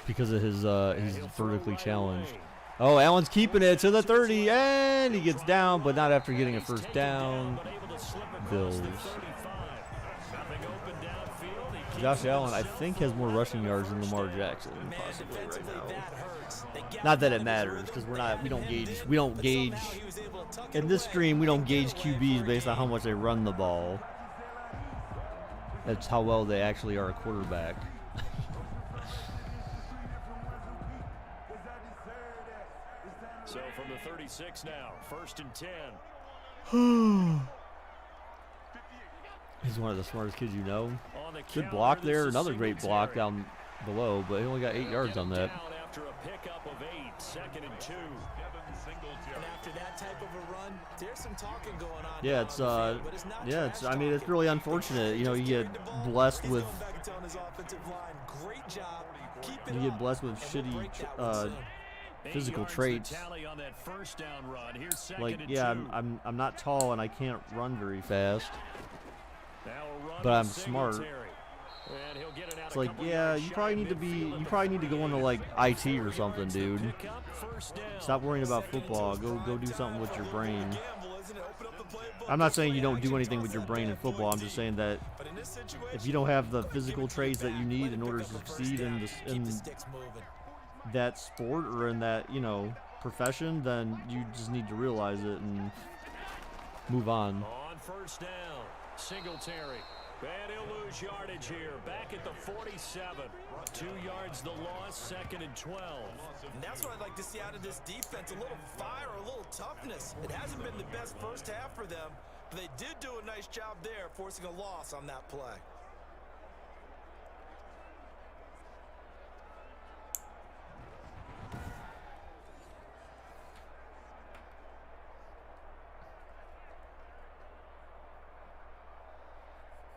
he's vertically challenged. Oh, Allen's keeping it to the 30, and he gets down, but not after getting a first down. Bills. Josh Allen, I think, has more rushing yards than Lamar Jackson, possibly right now. Not that it matters, because we don't gauge in this stream. We don't gauge QBs based on how much they run the ball. That's how well they actually are a quarterback. So from the 36 now, 1st and 10. He's one of the smartest kids you know. Good block there. Another great block down below, but he only got 8 yards on that. After a pickup of 8, 2nd and 2. And after that type of a run, there's some talking going on. Yeah, I mean, it's really unfortunate. You get blessed with shitty physical traits. Like, yeah, I'm not tall and I can't run very fast, but I'm smart. It's like, yeah, you probably need to go into like IT or something, dude. Stop worrying about football. Go do something with your brain. I'm not saying you don't do anything with your brain in football. I'm just saying that if you don't have the physical traits that you need in order to succeed in that sport or in that, profession, then you just need to realize it and move on. On 1st down, Singletary. And he'll lose yardage here. Back at the 47. 2 yards the loss, 2nd and 12. And that's what I'd like to see out of this defense. A little fire, a little toughness. It hasn't been the best first half for them, but they did do a nice job there, forcing a loss on that play.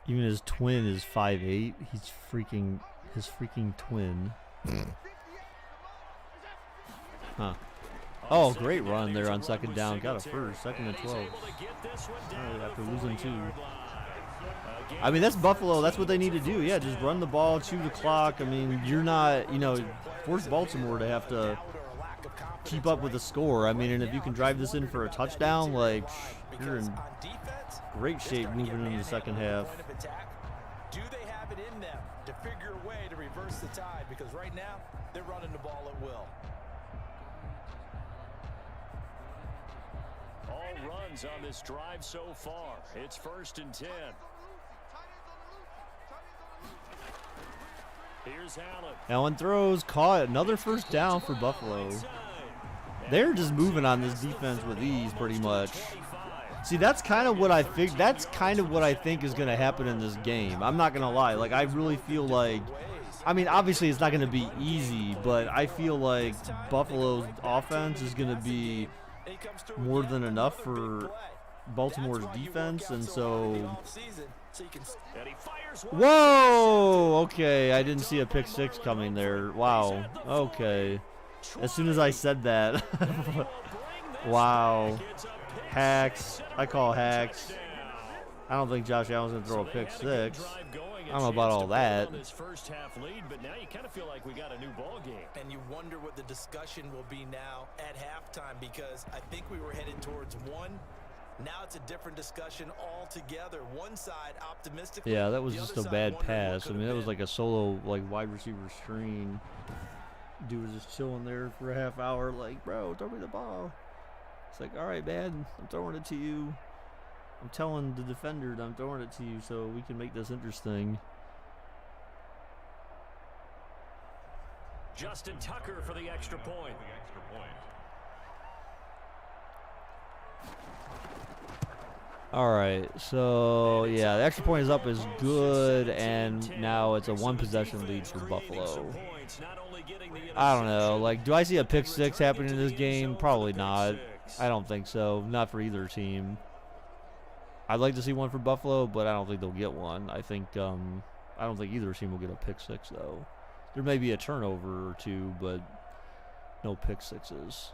Even his twin is 5'8". He's freaking his freaking twin. Huh. Oh, great run there on second down. Got a first, second and 12. Right, after losing 2. I mean, that's Buffalo. That's what they need to do. Yeah, just run the ball, chew the clock. I mean, you're not, force Baltimore to have to keep up with the score. I mean, and if you can drive this in for a touchdown, like, you're in great shape moving into the second half. Do they have it in them to figure a way to reverse the tide? Because right now, they're running the ball at will. All runs on this drive so far. It's 1st and 10. Here's Allen. Allen throws, caught, another first down for Buffalo. They're just moving on this defense with ease, pretty much. See, that's kind of what I think. That's kind of what I think is going to happen in this game. I'm not going to lie. Like, I really feel like, I mean, obviously it's not going to be easy, but I feel like Buffalo's offense is going to be more than enough for Baltimore's defense, and so. Whoa! Okay, I didn't see a pick 6 coming there. Wow. Okay. As soon as I said that. Wow. Hacks. I call hacks. I don't think Josh Allen's going to throw a pick 6. I don't know about all that. First half lead, but now you kind of feel like we got a new ball game. And you wonder what the discussion will be now at halftime, because I think we were headed towards one. Now it's a different discussion altogether. One side optimistic. Yeah, that was just a bad pass. I mean, that was like a solo, like, wide receiver screen. Dude was just chilling there for a half hour, like, bro, throw me the ball. It's like, all right, man, I'm throwing it to you. I'm telling the defender that I'm throwing it to you so we can make this interesting. Justin Tucker for the extra point. All right, so yeah, the extra point is up is good, and now it's a 1-possession lead for Buffalo. I don't know, like, do I see a pick 6 happening in this game? Probably not. I don't think so. Not for either team. I'd like to see one for Buffalo, but I don't think they'll get one. I don't think either team will get a pick 6 though. There may be a turnover or 2, but no pick 6s.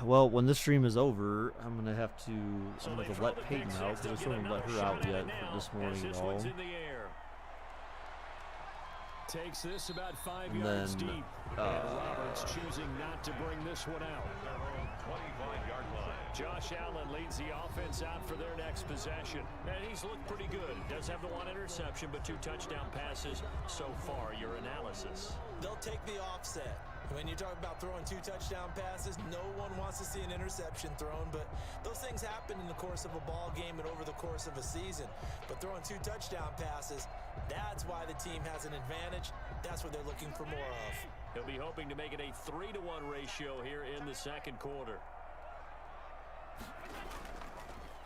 Well, when this stream is over, I'm gonna have to let Peyton out, because I still haven't let her out yet for this morning at all. Takes this about 5 And yards then, deep. And Roberts choosing not to bring this one out. 25-yard line. Josh Allen leads the offense out for their next possession. And he's looked pretty good. Does have the 1 interception, but 2 touchdown passes so far. Your analysis? They'll take the offset. When you talk about throwing 2 touchdown passes, no one wants to see an interception thrown, but those things happen in the course of a ball game and over the course of a season. But throwing 2 touchdown passes, that's why the team has an advantage. That's what they're looking for more of. He'll be hoping to make it a 3-to-1 ratio here in the second quarter.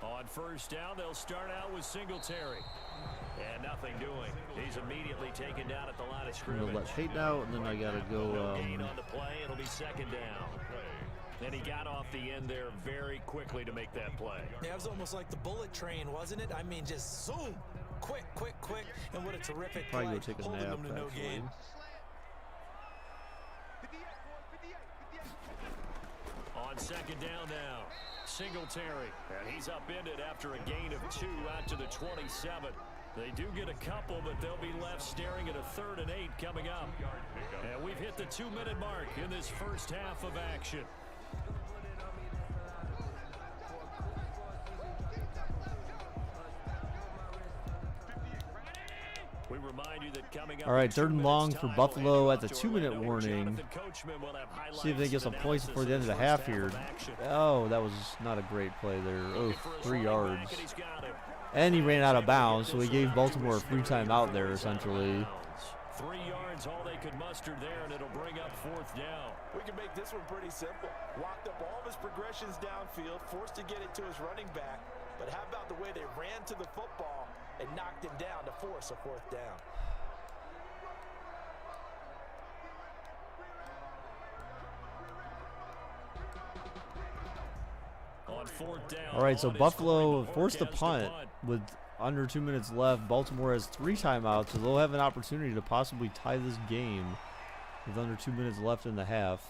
On first down, they'll start out with Singletary. And nothing doing. He's immediately taken down at the line of scrimmage. I'm gonna let Peyton out, and then I gotta go. Gain on the play. It'll be second down. And he got off the end there very quickly to make that play. Yeah, it was almost like the bullet train, wasn't it? I mean, just zoom, quick, and what a terrific Probably play. go take a Holding nap, them to no actually. gain. On second down now, Singletary. And he's upended after a gain of 2 out to the 27. They do get a couple, but they'll be left staring at a 3rd and 8 coming up. And we've hit the 2-minute mark in this first half of action. We remind you that coming up. All right, 3rd and long for Buffalo at the 2-minute warning. See if they get some points before the end of the half here. Oh, that was not a great play there. Oh, 3 yards. And he ran out of bounds, so he gave Baltimore a free timeout there, essentially. 3 yards, all they could muster there, and it'll bring up 4th down. We can make this one pretty simple. Walked up all of his progressions downfield, forced to get it to his running back. But how about the way they ran to the football and knocked him down to force a fourth down. On fourth down. All right, so Buffalo forced the punt with under 2 minutes left. Baltimore has 3 timeouts, so they'll have an opportunity to possibly tie this game with under 2 minutes left in the half.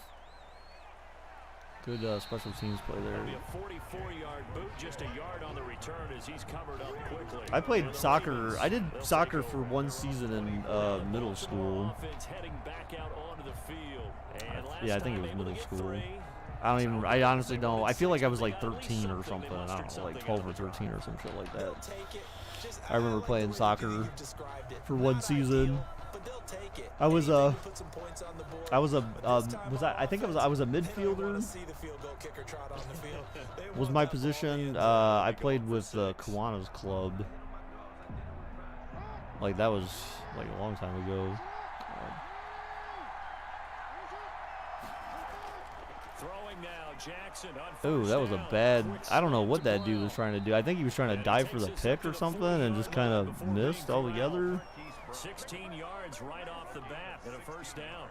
Good special teams play there. It'll be a 44-yard boot, just a yard on the return as he's covered up quickly. I played soccer. I did soccer for 1 season in middle school. Heading back out onto the field. And Yeah, I think it was middle school. I honestly don't. I feel like I was like 13 or something. I don't know, like 12 or 13 or some shit like that. I remember playing soccer for 1 season. I was a midfielder. Was my position. I played with the Kiwanis Club. Like that was like a long time ago. Ooh, that was a bad. I don't know what that dude was trying to do. I think he was trying to dive for the pick or something and just kind of missed altogether. 16 yards right off the bat and a first down.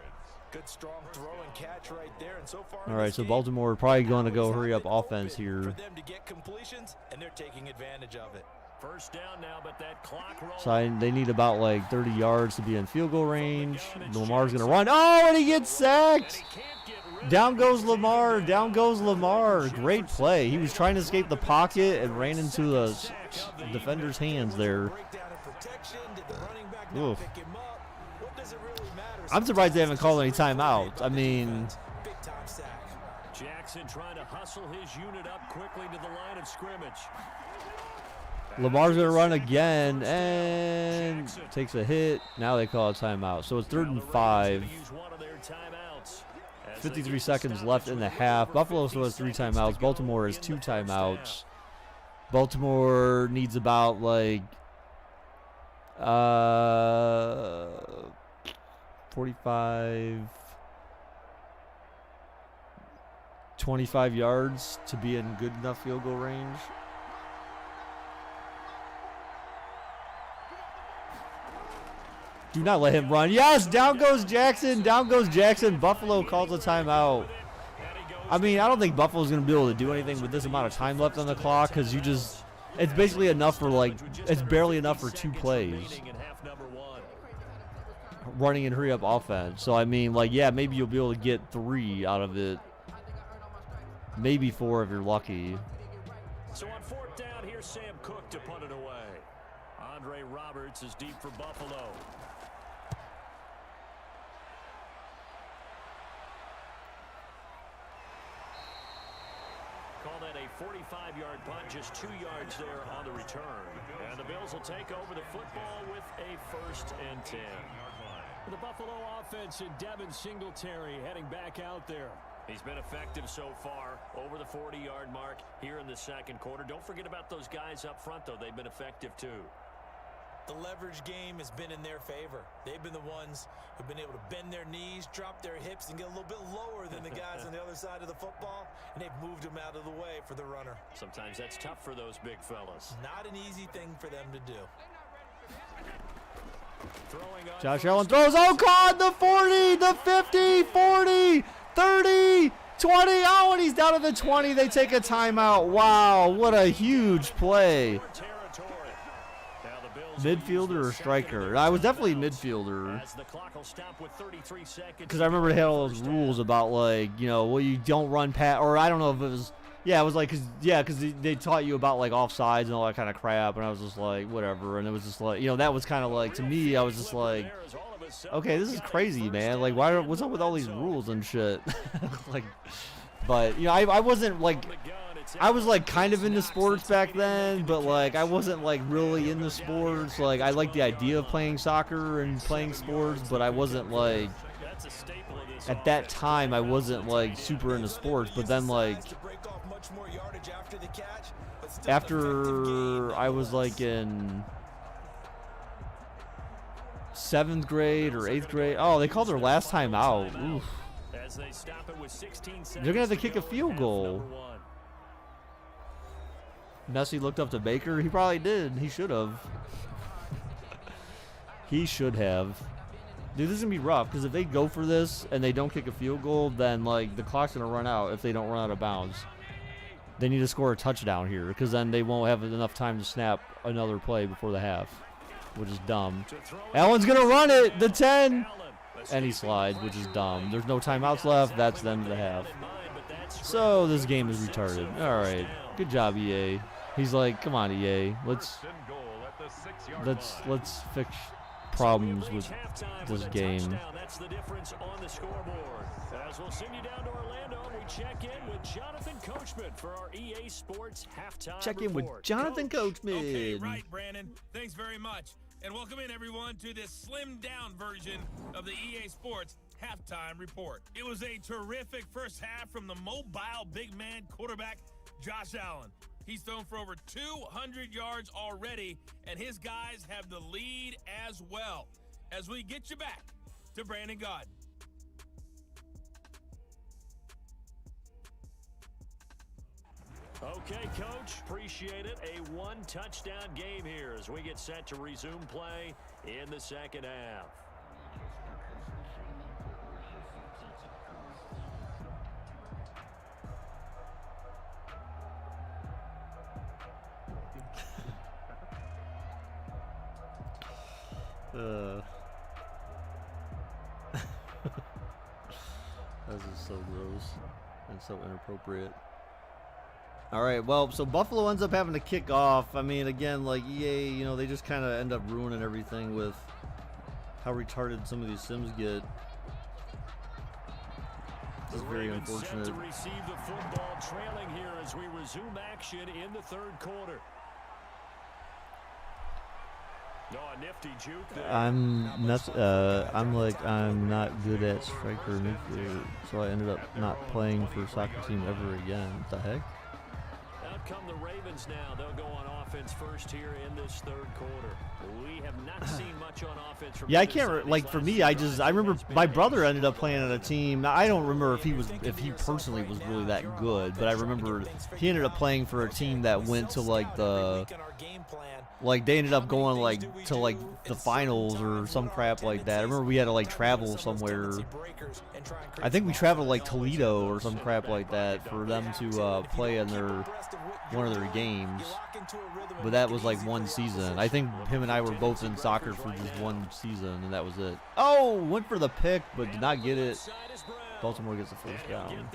Good strong throw and catch right there. And so far, all right, so Baltimore are probably going to go hurry up offense here. For them to get completions, and they're taking advantage of it. First down now, but that clock rolls. So they need about like 30 yards to be in field goal range. Lamar's going to run. Oh, and he gets sacked. Down goes Lamar. Down goes Lamar. Great play. He was trying to escape the pocket and ran into the defender's hands there. Oof. I'm surprised they haven't called any timeouts. I mean, Jackson trying to hustle his unit up quickly to the line of scrimmage. Lamar's going to run again and takes a hit. Now they call a timeout. So it's 3rd and 5. 53 seconds left in the half. Buffalo still has 3 timeouts. Baltimore has 2 timeouts. Baltimore needs about like 25 yards to be in good enough field goal range. Do not let him run. Yes, down goes Jackson. Down goes Jackson. Buffalo calls a timeout. I mean, I don't think Buffalo's going to be able to do anything with this amount of time left on the clock because it's basically enough for like, it's barely enough for 2 plays. Running and hurry up offense. So, I mean, like, yeah, maybe you'll be able to get 3 out of it. Maybe 4 if you're lucky. So on 4th down, here's Sam Cook to punt it away. Andre Roberts is deep for Buffalo. Call that a 45-yard punt, just 2 yards there on the return. And the Bills will take over the football with a 1st and 10. The Buffalo offense and Devin Singletary heading back out there. He's been effective so far, over the 40-yard mark here in the 2nd quarter. Don't forget about those guys up front, though. They've been effective, too. The leverage game has been in their favor. They've been the ones who've been able to bend their knees, drop their hips, and get a little bit lower than the guys on the other side of the football, and they've moved them out of the way for the runner. Sometimes that's tough for those big fellas. Not an easy thing for them to do. Josh Allen throws. Oh, God, the 40, the 50, 40, 30, 20. Oh, and he's down at the 20. They take a timeout. Wow, what a huge play. Midfielder or striker? I was definitely midfielder. Because I remember they had all those rules about, like, you know, well, you don't run past, or I don't know if it was, yeah, it was like, because they taught you about, like, offsides and all that kind of crap, and I was just like, whatever, and it was just like, you know, that was kind of like, to me, I was just like, okay, this is crazy, man, like, what's up with all these rules and shit? Like, but, you know, I wasn't, like, I was, like, kind of into sports back then, but, like, I wasn't, like, really into sports. Like, I liked the idea of playing soccer and playing sports, but I wasn't, like, at that time, I wasn't, like, super into sports. But then, like, after I was, like, in 7th grade or 8th grade. Oh, they called their last time out. Oof. They're going to have to kick a field goal. Messi looked up to Baker. He probably did. He should have. He should have. Dude, this is going to be rough because if they go for this and they don't kick a field goal, then, like, the clock's going to run out if they don't run out of bounds. They need to score a touchdown here because then they won't have enough time to snap another play before the half, which is dumb. Allen's going to run it, the 10, and he slides, which is dumb. There's no timeouts left. That's the end of the half. So this game is retarded. All right. Good job, EA. He's like, come on, EA. Let's fix problems with this game. That's the difference on the scoreboard. As we'll send you down to Orlando, we check in with Jonathan Coachman for our EA Sports halftime Check in with report. Jonathan Coachman. Okay, right, Brandon. Thanks very much. And welcome in, everyone, to this slimmed-down version of the EA Sports halftime report. It was a terrific first half from the mobile big man quarterback, Josh Allen. He's thrown for over 200 yards already, and his guys have the lead as well. As we get you back to Brandon Gaudin. Okay, Coach, appreciate it. A one-touchdown game here as we get set to resume play in the second half. This is so gross and so inappropriate. All right, well, so Buffalo ends up having to kick off. I mean, again, like EA, you know, they just kind of end up ruining everything with how retarded some of these sims get. This is very unfortunate. Set to receive the football, trailing here as we resume action in the third quarter. No, a nifty juke there. I'm not good at striker midfield, so I ended up not playing for a soccer team ever again. What the heck? Out come the Ravens now. They'll go on offense first here in this third quarter. We have not seen much on offense from Yeah, I can't like for me. I remember my brother ended up playing on a team. Now, I don't remember if he personally was really that good, but I remember he ended up playing for a team that went to like they ended up going to the finals or some crap like that. I remember we had to like travel somewhere. I think we traveled like Toledo or some crap like that for them to play in one of their games. But that was like one season. I think him and I were both in soccer for just one season, and that was it. Oh, went for the pick, but did not get it. Baltimore gets the first down.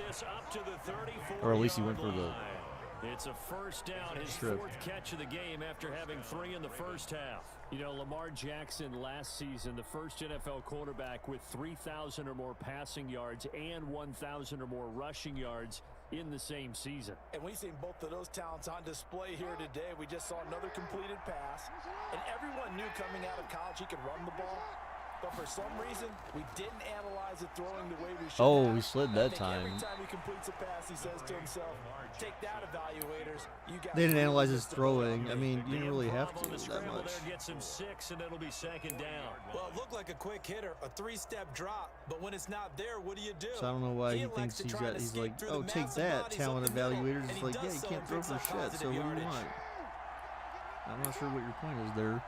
Or at least he went for the... It's a first down, his fourth catch of the game after having 3 in the first half. You know, Lamar Jackson last season, the first NFL quarterback with 3,000 or more passing yards and 1,000 or more rushing yards in the same season. And we've seen both of those talents on display here today. We just saw another completed pass. And everyone knew coming out of college he could run the ball. But for some reason, we didn't analyze it throwing the way we should. Oh, he slid that time. Every time he completes a pass, he says to himself, take that, evaluators. You got they didn't analyze his throwing. I mean, you didn't really have to that much. Gets him 6, and it'll be second down. Well, it looked like a quick hitter, a 3-step drop. But when it's not there, what do you do? So I don't know why he thinks he's like, oh, take that, talent evaluators. It's like, yeah, you can't throw for shit, so what do you want? I'm not sure what your point is there.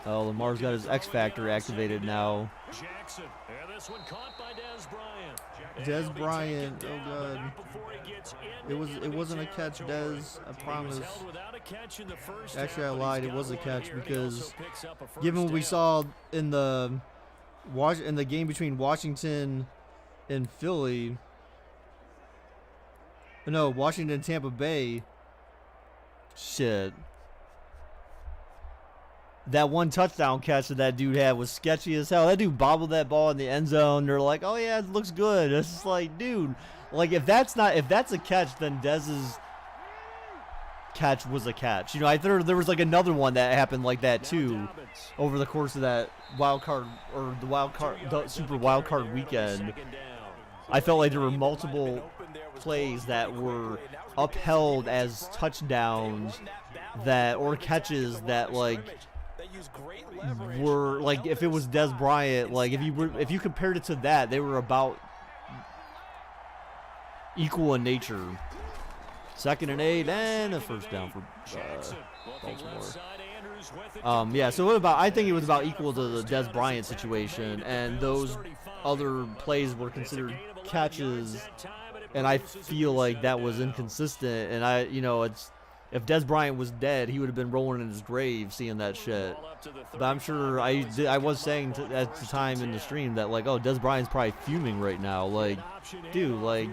Oh, Lamar's got his X Factor activated now. Jackson, and this one caught by Dez Bryant. Dez Bryant, oh god. It wasn't a catch, Dez, I promise. Actually, I lied, it was a catch because given what we saw in the game between Washington and Philly, no, Washington and Tampa Bay, shit. That one touchdown catch that dude had was sketchy as hell. That dude bobbled that ball in the end zone. They're like, oh yeah, it looks good. It's just like, dude, like if that's a catch, then Dez's catch was a catch. You know, I thought there was like another one that happened like that too over the course of that the super wild card weekend. I felt like there were multiple plays that were upheld as touchdowns or catches that like were like, if it was Dez Bryant, like if you compared it to that, they were about equal in nature. 2nd and 8 and a first down for Jackson looking left Baltimore. side. Andrews with it. Yeah, so I think it was about equal to the Des Bryant situation, and those other plays were considered catches, and I feel like that was inconsistent. And if Des Bryant was dead, he would have been rolling in his grave seeing that shit. But I'm sure I was saying at the time in the stream that, like, oh, Des Bryant's probably fuming right now. Like, dude, like,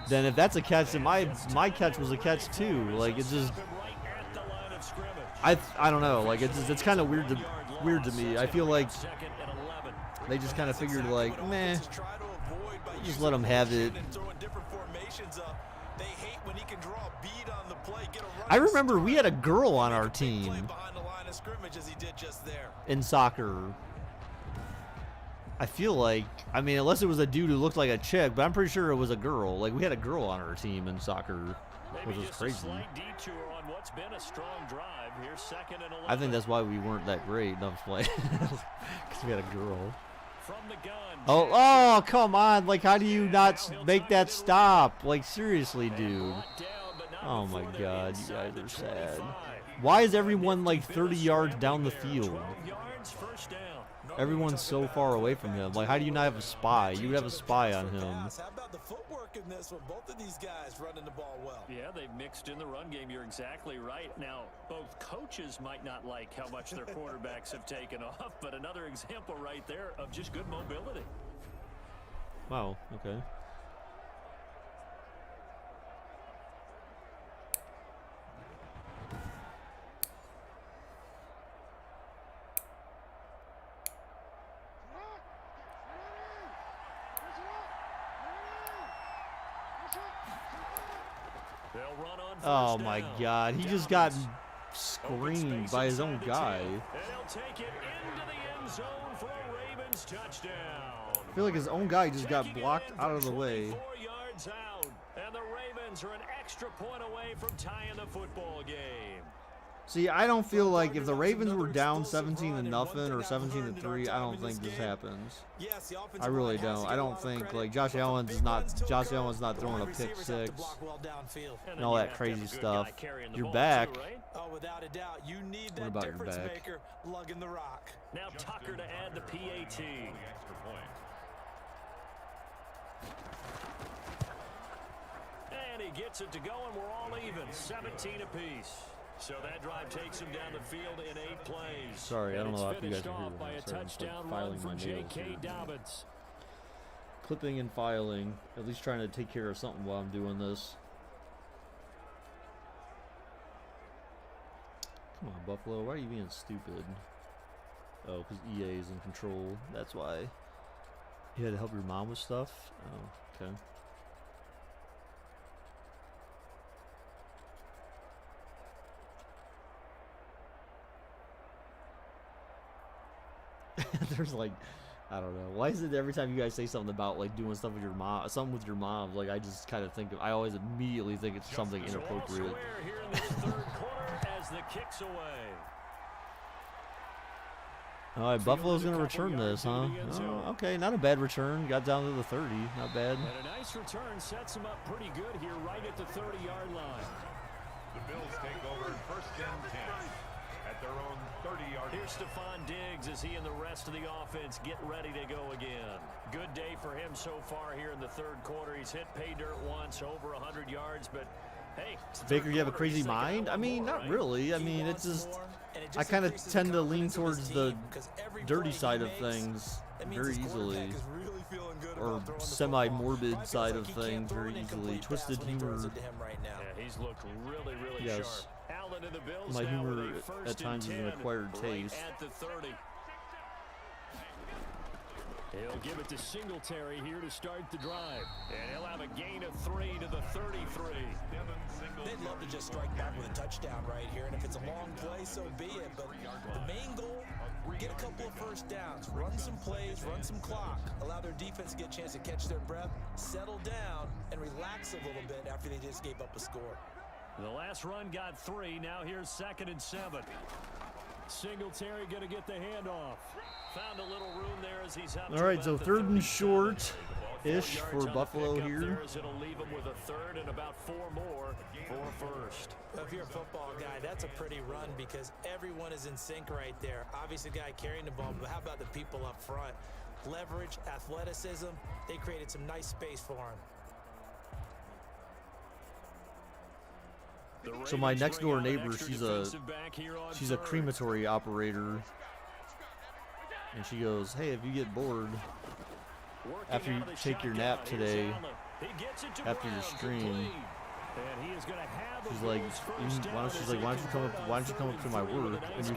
then if that's a catch, then my catch was a catch too. Like, it's just, I don't know. Like, it's kind of weird to me. I feel like they just kind of figured, like, meh, just let him have it. I remember we had a girl on our team in soccer. I feel like, I mean, unless it was a dude who looked like a chick, but I'm pretty sure it was a girl. Like, we had a girl on our team in soccer, which was crazy. I think that's why we weren't that great. No, I'm just playing. Because we had a girl. Oh, come on. Like, how do you not make that stop? Like, seriously, dude. Oh, my God. You guys are sad. Why is everyone, like, 30 yards down the field? Everyone's so far away from him. Like, how do you not have a spy? You would have a spy on him. How about the footwork in this one? Both of these guys running the ball well. Yeah, they've mixed in the run game. You're exactly right. Now, both coaches might not like how much their quarterbacks have taken off, but another example right there of just good mobility. Wow, okay. Oh my God, he just got screamed by his own guy. I feel like his own guy just got blocked out of the way. And the Ravens are an extra point away from tying the football game. See, I don't feel like if the Ravens were down 17-0 or 17-3, I don't think this happens. I really don't. I don't think, like, Josh Allen's not throwing a pick six and all that crazy stuff. Your back. What about your back? Now Tucker to add the PAT. And he gets it to go, and we're all even, 17 apiece. So that drive takes him down the field in 8 plays. Sorry, I don't know if you guys can hear by a that. touchdown run from J.K. Dobbins. Clipping and filing. At least trying to take care of something while I'm doing this. Come on, Buffalo. Why are you being stupid? Oh, because EA is in control. That's why. You had to help your mom with stuff? Oh, okay. There's like, I don't know. Why is it every time you guys say something about like doing stuff with your mom, something with your mom, like I just kind of think of, I always immediately think it's something inappropriate. All right, Buffalo's gonna return this, huh? Oh, okay, not a bad return. Got down to the 30, not bad. And a nice return sets him up pretty good here, right at the 30-yard line. The Bills take over first and 10. At their own 30-yard. Here's Stephon Diggs as he and the rest of the offense get ready to go again. Good day for him so far here in the third quarter. He's hit pay dirt once, over 100 yards, but hey. Baker, you have a crazy mind? I mean, not really. I mean, it's just, I kind of tend to lean towards the dirty side of things very easily. Or semi-morbid side of things very easily. Twisted humor. Yeah, he's looked really, really yes. sharp. My humor at times is an acquired taste. At the 30. He'll give it to Singletary here to start the drive. And he'll have a gain of 3 to the 33. They'd love to just strike back with a touchdown right here. And if it's a long play, so be it. But the main goal, get a couple of first downs. Run some plays, run some clock. Allow their defense to get a chance to catch their breath, settle down, and relax a little bit after they just gave up a score. The last run got 3. Now here's 2nd and 7. Singletary going to get the handoff. Found a little room there as he's out. All right, so 3rd and short-ish for Buffalo here. It'll leave him with a 3rd and about 4 more for 1st. If you're a football guy, that's a pretty run because everyone is in sync right there. Obviously, the guy carrying the ball, but how about the people up front? Leverage, athleticism, they created some nice space for him. So my next door neighbor, she's a crematory operator, and she goes, "Hey, if you get bored after you take your nap today, after your stream, she's like, why don't you come up to my work and you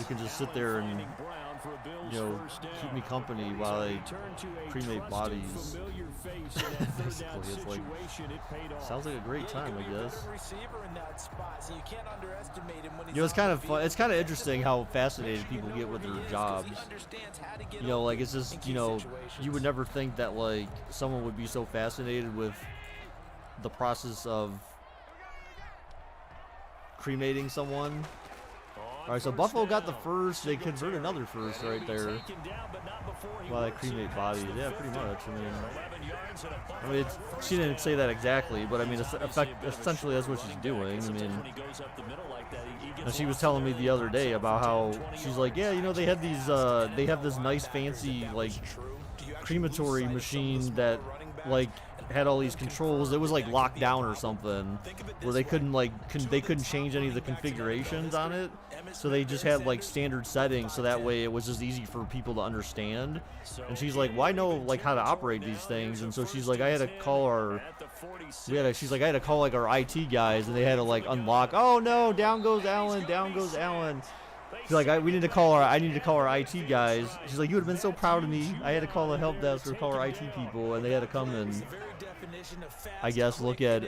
can just sit there and keep me company while I cremate bodies." Basically, it's like, sounds like a great time, I guess. It's kind of fun. It's kind of interesting how fascinated people get with their jobs. Like it's just, you would never think that like someone would be so fascinated with the process of cremating someone. All right, so Buffalo got the first. They convert another first right there while they cremate bodies. Yeah, pretty much. I mean, she didn't say that exactly, but I mean, essentially that's what she's doing. I mean, and she was telling me the other day about how she's like, yeah, they had these, they have this nice fancy like crematory machine that like had all these controls. It was like locked down or something, where they couldn't they couldn't change any of the configurations on it. So they just had like standard settings, so that way it was just easy for people to understand. And she's like, "Well, I know like how to operate these things." And so she's like, "I had to call our, she's like, I had to call like our IT guys, and they had to like unlock. Oh no, down goes Alan, down goes Alan." She's like, I need to call our IT guys. She's like, "You would have been so proud of me. I had to call the help desk or call our IT people, and they had to come and, I guess, look at."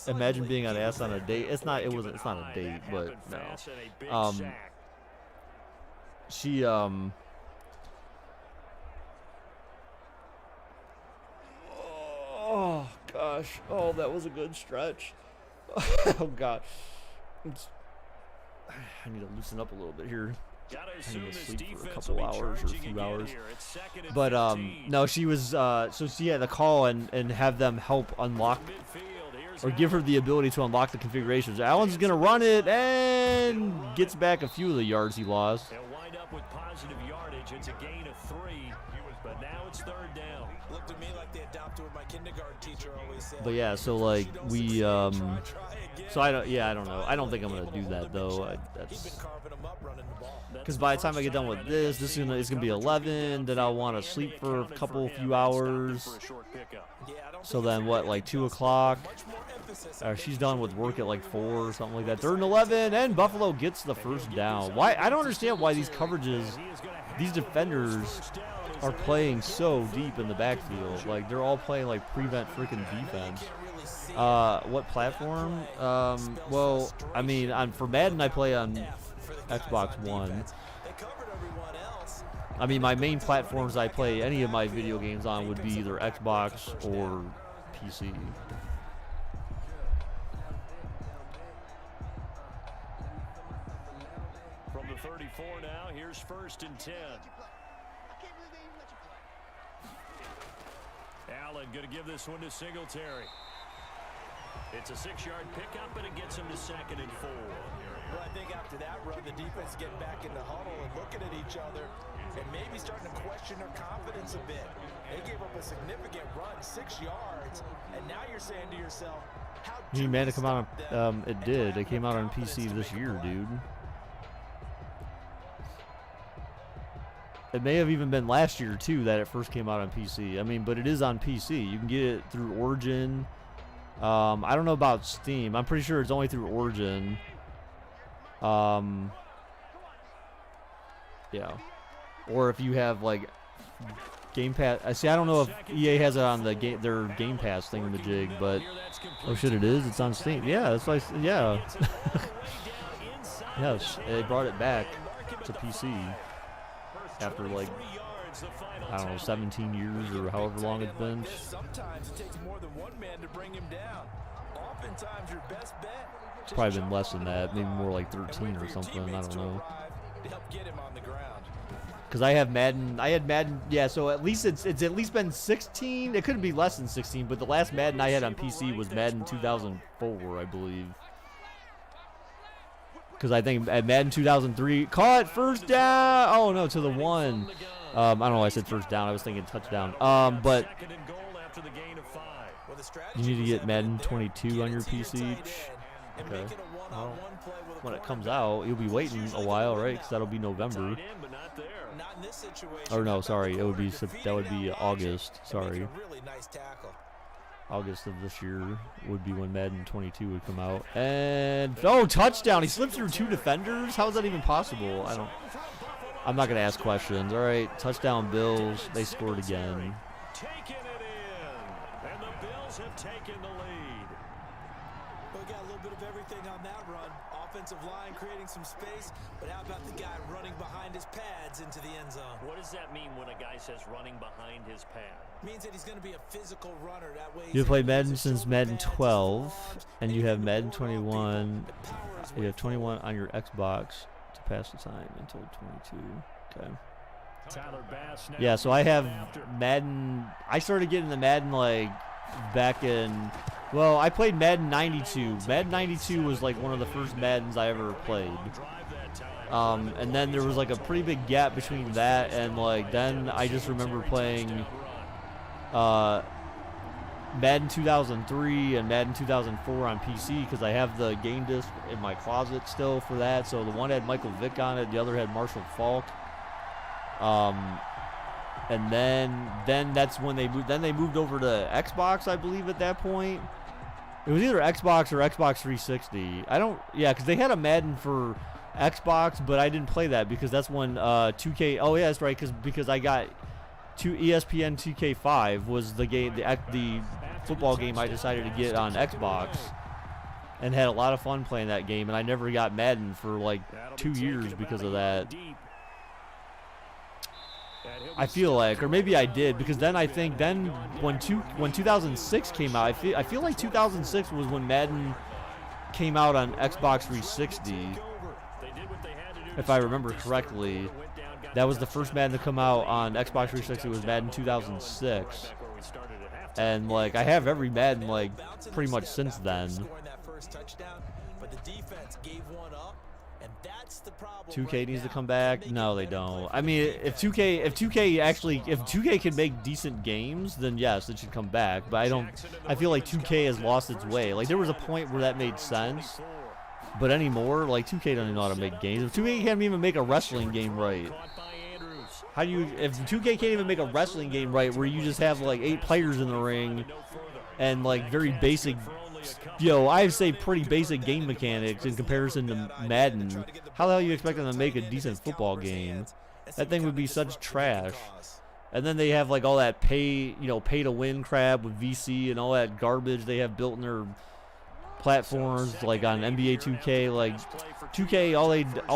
Imagine being on ass on a date. It's not a date, but no. She oh gosh. Oh, that was a good stretch. Oh god. I need to loosen up a little bit here. I need to sleep for a couple hours or a few hours. But no, she was so she had to call and have them help unlock or give her the ability to unlock the configurations. Allen's gonna run it and gets back a few of the yards he lost. They'll wind up with positive yardage. It's a gain of 3, but now it's 3rd down. Looked to me like they adopted what my kindergarten teacher always said. But yeah, so like we so I don't know. I don't think I'm gonna do that though. Because by the time I get done with this it's gonna be 11. Then I'll want to sleep for a few hours. So then what, like 2 o'clock? She's done with work at like 4 or something like that. 3rd and 11, and Buffalo gets the first down. Why? I don't understand why these coverages, these defenders are playing so deep in the backfield. Like they're all playing like prevent freaking defense. What platform? Well, I mean, for Madden I play on Xbox One. I mean, my main platforms I play any of my video games on would be either Xbox or PC. From the 34 now, here's 1st and 10. Allen going to give this one to Singletary. It's a 6-yard pickup, and it gets him to 2nd and 4. Well, I think after that run, the defense getting back in the huddle and looking at each other and maybe starting to question their confidence a bit. They gave up a significant run, 6 yards, and now you're saying to yourself, how You need Madden to come out on, it did. It came out on PC this year, dude. It may have even been last year, too, that it first came out on PC. I mean, but it is on PC. You can get it through Origin. I don't know about Steam. I'm pretty sure it's only through Origin. Yeah. Or if you have, like, Game Pass. See, I don't know if EA has it on their Game Pass thingamajig, but oh shit, it is. It's on Steam. Yeah, that's why. Yeah. Yes, they brought it back to PC after like I don't know 17 years or however long it's been. Sometimes it takes more than one man to bring him down. Oftentimes your best bet It's probably been less than that, maybe more like 13 or something. I don't know. Because I had Madden, yeah, so at least it's at least been 16. It couldn't be less than 16, but the last Madden I had on PC was Madden 2004, I believe. Because I think at Madden 2003, caught first down. Oh no, to the 1. I don't know why I said first down. I was thinking touchdown. But you need to get Madden 22 on your PC. Okay. Well, when it comes out, you'll be waiting a while, right? Because that'll be November. Or no, sorry, that would be August. Sorry, August of this year would be when Madden 22 would come out. And oh, touchdown! He slipped through 2 defenders. How is that even possible? I'm not gonna ask questions. All right, touchdown Bills. They scored again. Taking it in, and the Bills have taken the lead. We got a little bit of everything on that run. Offensive line creating some space, but how about the guy running behind his pads into the end zone? What does that mean when a guy says running behind his pad? Means that he's going to be a physical runner. That way You played Madden since Madden 12, and you have Madden 21. You have 21 on your Xbox to pass the time until 22. Okay. Yeah, so I have Madden. I started getting the Madden like back in. Well, I played Madden 92. Madden 92 was like one of the first Maddens I ever played. And then there was like a pretty big gap between that and like then I just remember playing Madden 2003 and Madden 2004 on PC because I have the game disc in my closet still for that. So the one had Michael Vick on it, the other had Marshall Faulk. And then that's when they moved. Then they moved over to Xbox, I believe, at that point. It was either Xbox or Xbox 360. Yeah, because they had a Madden for Xbox, but I didn't play that because that's when 2K. Oh yeah, that's right. Because I got ESPN 2K5 was the game, the football game I decided to get on Xbox, and had a lot of fun playing that game. And I never got Madden for like 2 years because of that. I feel like, or maybe I did, because then I think when 2006 came out, I feel like 2006 was when Madden came out on Xbox 360, if I remember correctly. That was the first Madden to come out on Xbox 360 was Madden 2006, and like I have every Madden like pretty much since then. 2K needs to come back. No, they don't. I mean, if 2K can make decent games, then yes, it should come back. But I feel like 2K has lost its way. Like there was a point where that made sense, but anymore, like 2K doesn't know how to make games. If 2K can't even make a wrestling game right, how do you? If 2K can't even make a wrestling game right, where you just have like 8 players in the ring, and like very basic. I'd say pretty basic game mechanics in comparison to Madden. How the hell are you expecting them to make a decent football game? That thing would be such trash. And then they have like all that pay to win crap with VC and all that garbage they have built in their platforms, like on NBA 2K. Like 2K, all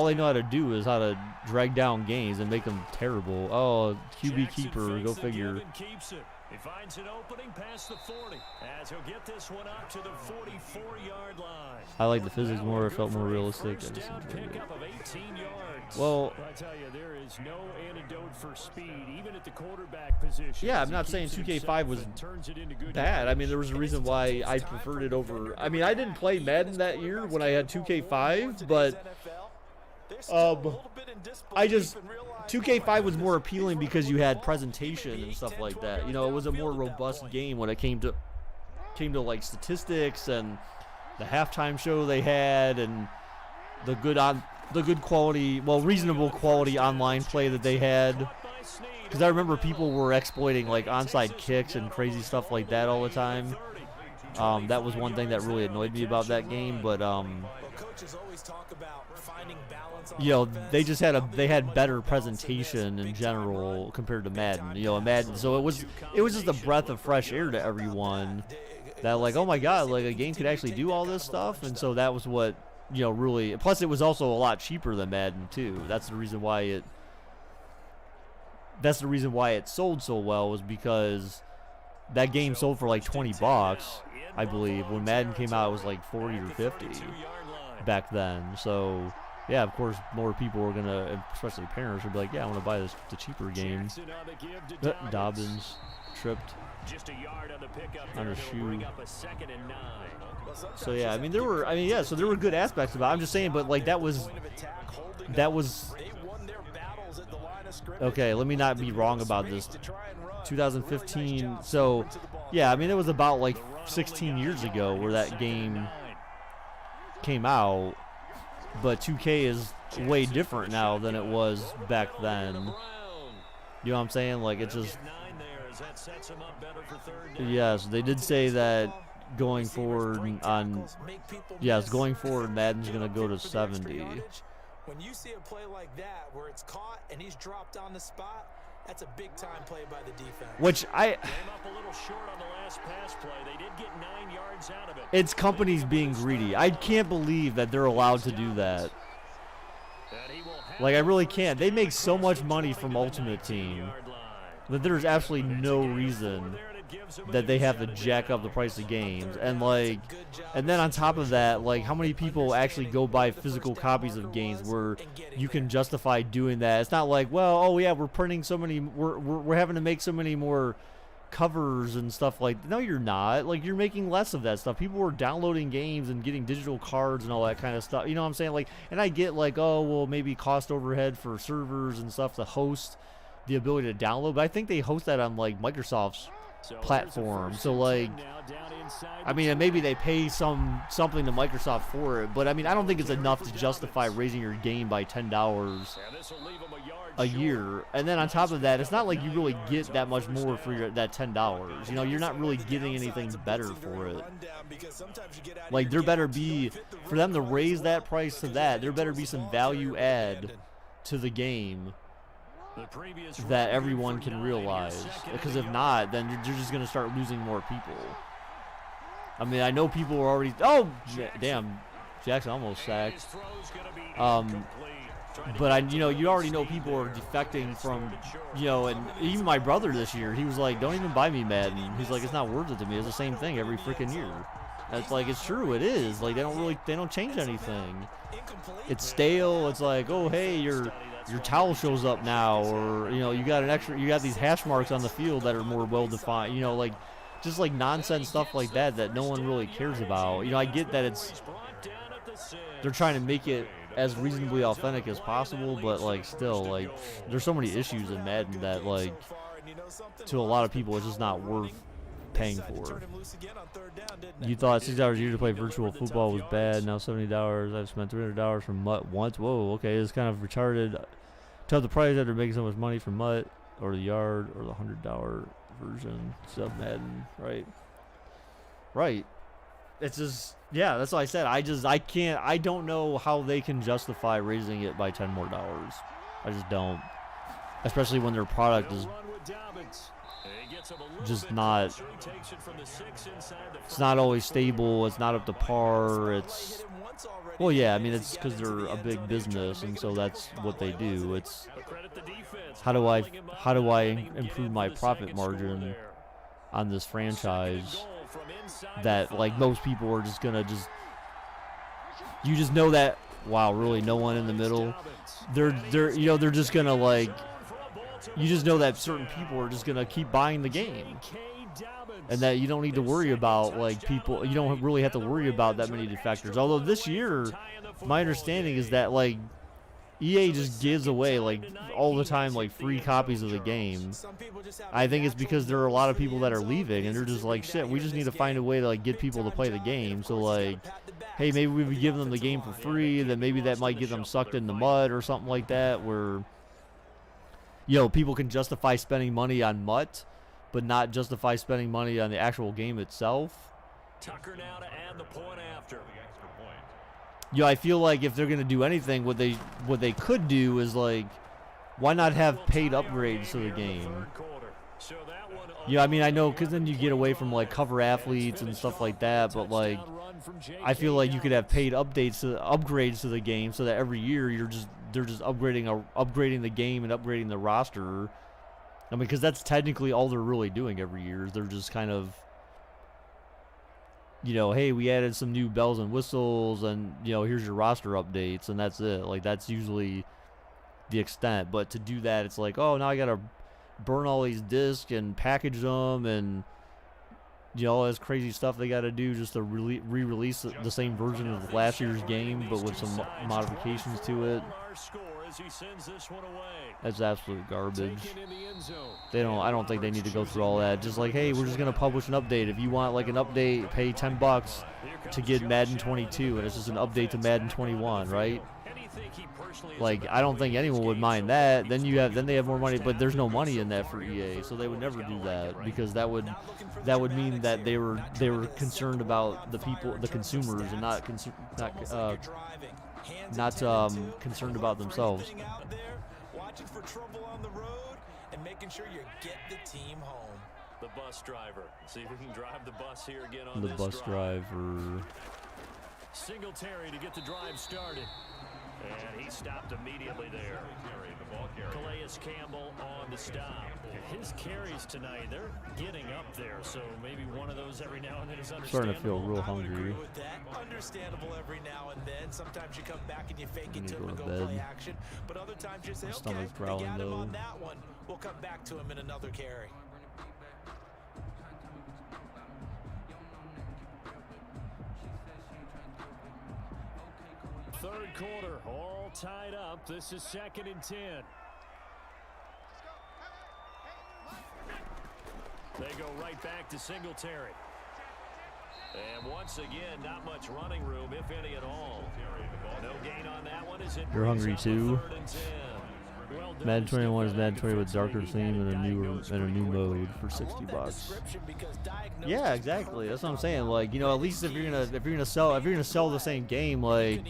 they know how to do is how to drag down games and make them terrible. Oh, QB keeper, go figure. He finds an opening past the 40 as he'll get this one out to the 44-yard line. I like the physics more. It felt more realistic. Well, I tell you, there is no antidote for speed, even at the quarterback position. Yeah, I'm not saying 2K5 was bad. I mean, there was a reason why I preferred it over. I mean, I didn't play Madden that year when I had 2K5, but 2K5 was more appealing because you had presentation and stuff like that. It was a more robust game when it came to like statistics and the halftime show they had and the good quality, well, reasonable quality online play that they had. Because I remember people were exploiting like onside kicks and crazy stuff like that all the time. That was one thing that really annoyed me about that game, but they had better presentation in general compared to Madden. Madden, so it was just a breath of fresh air to everyone. That like, oh my god, like a game could actually do all this stuff, and so that was what really. Plus, it was also a lot cheaper than Madden too. That's the reason why it sold so well, was because that game sold for like $20, I believe. When Madden came out, it was like 40 or 50. back then. So, yeah, of course, more people are going to, especially parents, would be like, yeah, I want to buy the cheaper game. Jackson on the give to Dobbins tripped Just a yard on the pickup on there. a It'll shoe. bring up a 2nd and 9. So, yeah, I mean, so there were good aspects about it. I'm just saying, but, like, that was, okay, let me not be wrong about this. 2015, so, yeah, I mean, it was about, like, 16 years ago where that game came out, but 2K is way different now than it was back then. You know what I'm saying? Like, it just, yes, they did say that going forward Madden's going to go to 70. When you see a play like that where it's caught and he's dropped on the spot, that's a big time play by the defense. Which Came up a little short on the last pass play. They did get 9 yards out of it. it's companies being greedy. I can't believe that they're allowed to do that. Like, I really can't. They make so much money from Ultimate Team that there's absolutely no reason that they have to jack up the price of games. And, like, and then on top of that, like, how many people actually go buy physical copies of games where you can justify doing that? It's not like, well, oh yeah, we're printing so many, we're having to make so many more covers and stuff like. No, you're not. Like, you're making less of that stuff. People were downloading games and getting digital cards and all that kind of stuff. You know what I'm saying? Like, and I get like, oh well, maybe cost overhead for servers and stuff to host the ability to download, but I think they host that on like Microsoft's platform. So like, I mean, and maybe they pay something to Microsoft for it, but I mean, I don't think it's enough to justify raising your game by $10 a year. And then on top of that, it's not like you really get that much more for that $10. You know, you're not really getting anything better for it. Like, there better be, for them to raise that price to that, there better be some value add to the game that everyone can realize, because if not, then you're just going to start losing more people. I mean, I know people are already, oh damn, Jackson almost sacked. But you already know people are defecting from, and even my brother this year, he was like, don't even buy me Madden. He's like, it's not worth it to me. It's the same thing every freaking year. And it's like, it's true, it is. Like, they don't change anything. It's stale. It's like, oh hey, your towel shows up now, or you got these hash marks on the field that are more well defined, like just like nonsense stuff like that no one really cares about. I get that they're trying to make it as reasonably authentic as possible, but like still, like, there's so many issues in Madden that, like, to a lot of people it's just not worth paying for. You thought $6 a year to play virtual football was bad. Now $70. I've spent $300 for Mutt once. Whoa, okay, it's kind of retarded. Tell the price after making so much money from Mutt or the Yard or the $100 version sub Madden, right? It's just, yeah, that's what I said. I don't know how they can justify raising it by $10 more. I just don't, especially when their product is just not, it's not always stable, it's not up to par, well, yeah, I mean, it's because they're a big business, and so that's what they do. It's how do I improve my profit margin on this franchise that, like, most people are just gonna you just know that, wow, really, no one in the middle. They're just gonna, like, you just know that certain people are just gonna keep buying the game, and that you don't need to worry about, like, people. You don't really have to worry about that many defectors. Although this year, my understanding is that, like, EA just gives away, like, all the time, like, free copies of the game. I think it's because there are a lot of people that are leaving, and they're just like, shit, we just need to find a way to, like, get people to play the game. So, like, hey, maybe we would give them the game for free, then maybe that might get them sucked in the mud or something like that, where, people can justify spending money on Mutt, but not justify spending money on the actual game itself. Tucker now to add the point after. I feel like if they're going to do anything, what they could do is, like, why not have paid upgrades to the game? I mean, I know, because then you get away from, like, cover athletes and stuff like that, but, like, I feel like you could have paid upgrades to the game, so that every year they're just upgrading the game and upgrading the roster. I mean, because that's technically all they're really doing every year. Is they're just kind of you know, hey, we added some new bells and whistles, and you know, here's your roster updates, and that's it. Like that's usually the extent. But to do that, it's like, oh, now I gotta burn all these discs and package them, and you know, all this crazy stuff they got to do just to re-release the same version of last year's game, but with some modifications to it. That's absolute garbage. I don't think they need to go through all that. Just like, hey, we're just gonna publish an update. If you want like an update, pay $10 to get Madden 22, and it's just an update to Madden 21, right? Like, I don't think anyone would mind that. Then they have more money, but there's no money in that for EA, so they would never do that, because that would mean that they were concerned about the people, the consumers, and not concerned about themselves. Watching for trouble on the road and making sure you get the team home. The bus driver. See if he can drive the bus here again on The this bus driver. Singletary to get the drive started. And he stopped immediately there. Calais Campbell on the stop. His carries tonight, they're getting up there, so maybe one of those every now and then is understandable. Starting to feel real hungry. With that, understandable every now and then. Sometimes you come back and you fake it to him and go bed. play action. But other times you say, My okay, stomach's they growling, got him though. on that one. We'll come back to him in another carry. Third quarter, all tied up. This is 2nd and 10. They go right back to Singletary. And once again, not much running room, if any at all. No gain on that one. You're hungry too? Madden 21 is Madden 20 with darker theme and a new mode for $60. Yeah, exactly. That's what I'm saying. Like, you know, at least if you're gonna sell the same game, like,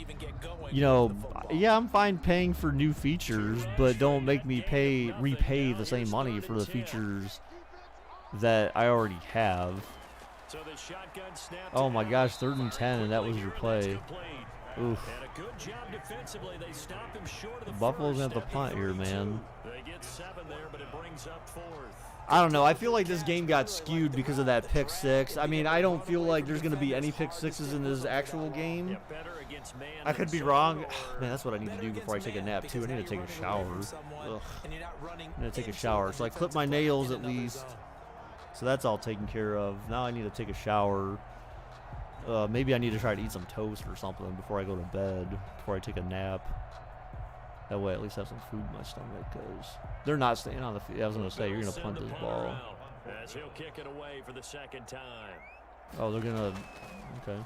you know, yeah, I'm fine paying for new features, but don't make me repay the same money for the features that I already have. Oh my gosh, 3rd and 10, and that was your play. Oof. Buffalo's gonna have to punt here, man. I don't know. I feel like this game got skewed because of that pick six. I mean, I don't feel like there's gonna be any pick sixes in this actual game. I could be wrong. Man, that's what I need to do before I take a nap too. I need to take a shower. Ugh. I need to take a shower. So I clip my nails at least. So that's all taken care of. Now I need to take a shower. Maybe I need to try to eat some toast or something before I go to bed, before I take a nap. That way I at least have some food in my stomach, because they're not staying on the field. I was going to say, you're going to punt this ball. As he'll kick it away for the 2nd time. Oh, they're going to... Okay.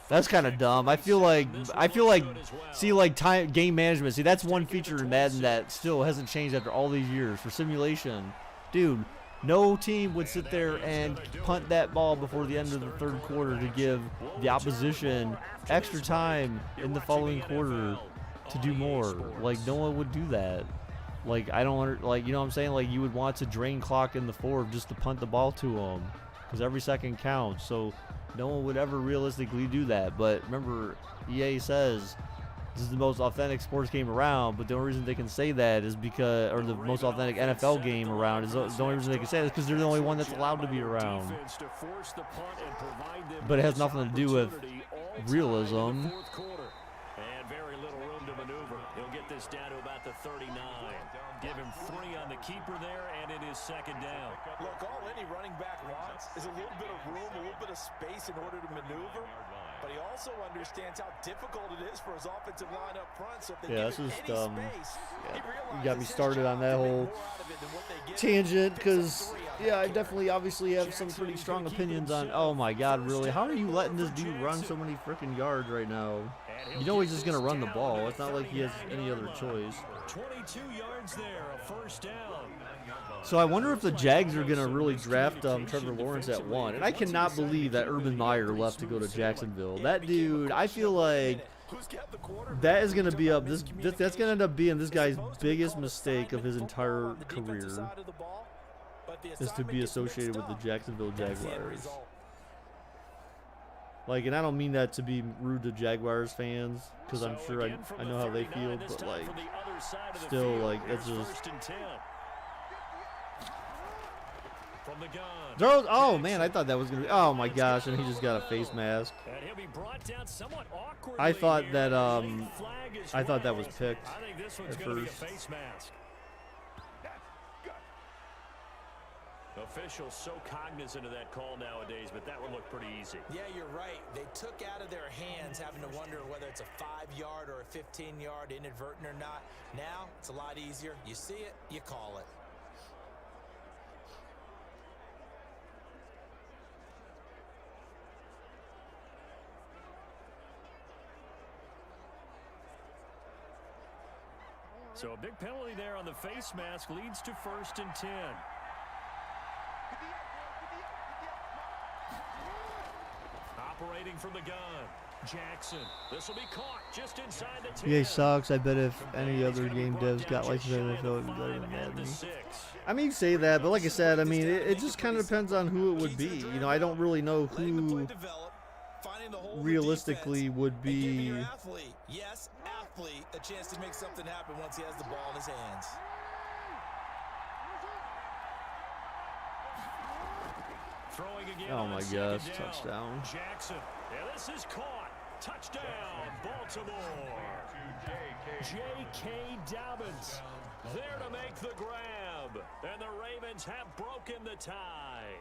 That's kind of dumb. I feel like see, like game management. See, that's one feature in Madden that still hasn't changed after all these years. For simulation, dude, no team would sit there and punt that ball before the end of the 3rd quarter to give the opposition extra time in the following quarter to do more. Like, no one would do that. Like, I don't like, you know what I'm saying? Like, you would want to drain clock in the 4th just to punt the ball to them, because every second counts. So no one would ever realistically do that. But remember, EA says this is the most authentic sports game around, but the only reason they can say that is because, or the most authentic NFL game around is the only reason they can say that is because they're the only one that's allowed to be around. But it has nothing to do with realism. And very little room to maneuver. He'll get this down to about the 39. Give him 3 on the keeper there, and it is 2nd down. Look, all any running back wants is a little bit of room, a little bit of space in order to maneuver. But he also understands how difficult it is for his offensive line up front. So if they give him any space, you got me started on that whole tangent, because I definitely obviously have some pretty strong opinions on. Oh my God, really? How are you letting this dude run so many freaking yards right now? You know he's just gonna run the ball. It's not like he has any other choice. 22 yards there, a 1st down. So I wonder if the Jags are gonna really draft Trevor Lawrence at 1. And I cannot believe that Urban Meyer left to go to Jacksonville. That dude, I feel like that is gonna be that's gonna end up being this guy's biggest mistake of his entire career, is to be associated with the Jacksonville Jaguars. Like, and I don't mean that to be rude to Jaguars fans, because I'm sure I know how they feel, but like, still, like, that's just... from the gun. Throws. Oh man, I thought that was gonna be. Oh my gosh, and he just got a face mask. And he'll be brought down somewhat awkwardly. I thought here. that Flag is I thought that was raised. picked I think this one's at going to be a first. face mask. Officials so cognizant of that call nowadays, but that would look pretty easy. Yeah, you're right. They took out of their hands having to wonder whether it's a 5-yard or a 15-yard, inadvertent or not. Now, it's a lot easier. You see it, you call it. So a big penalty there on the face mask leads to 1st and 10. Operating from the gun, Jackson. This will be caught just inside the 10. EA sucks. I bet if any other game devs got like that, it would be better than Madden. I mean, you say that, but like I said, I mean, it just kind of depends on who it would be. You know, I don't really know who realistically would be. Yes, athlete, a chance to make something happen once he has the ball in his hands. Throwing again. Oh my gosh, touchdown. Jackson. Yeah, this is caught. Touchdown, Baltimore. J.K. Dobbins there to make the grab. And the Ravens have broken the tie.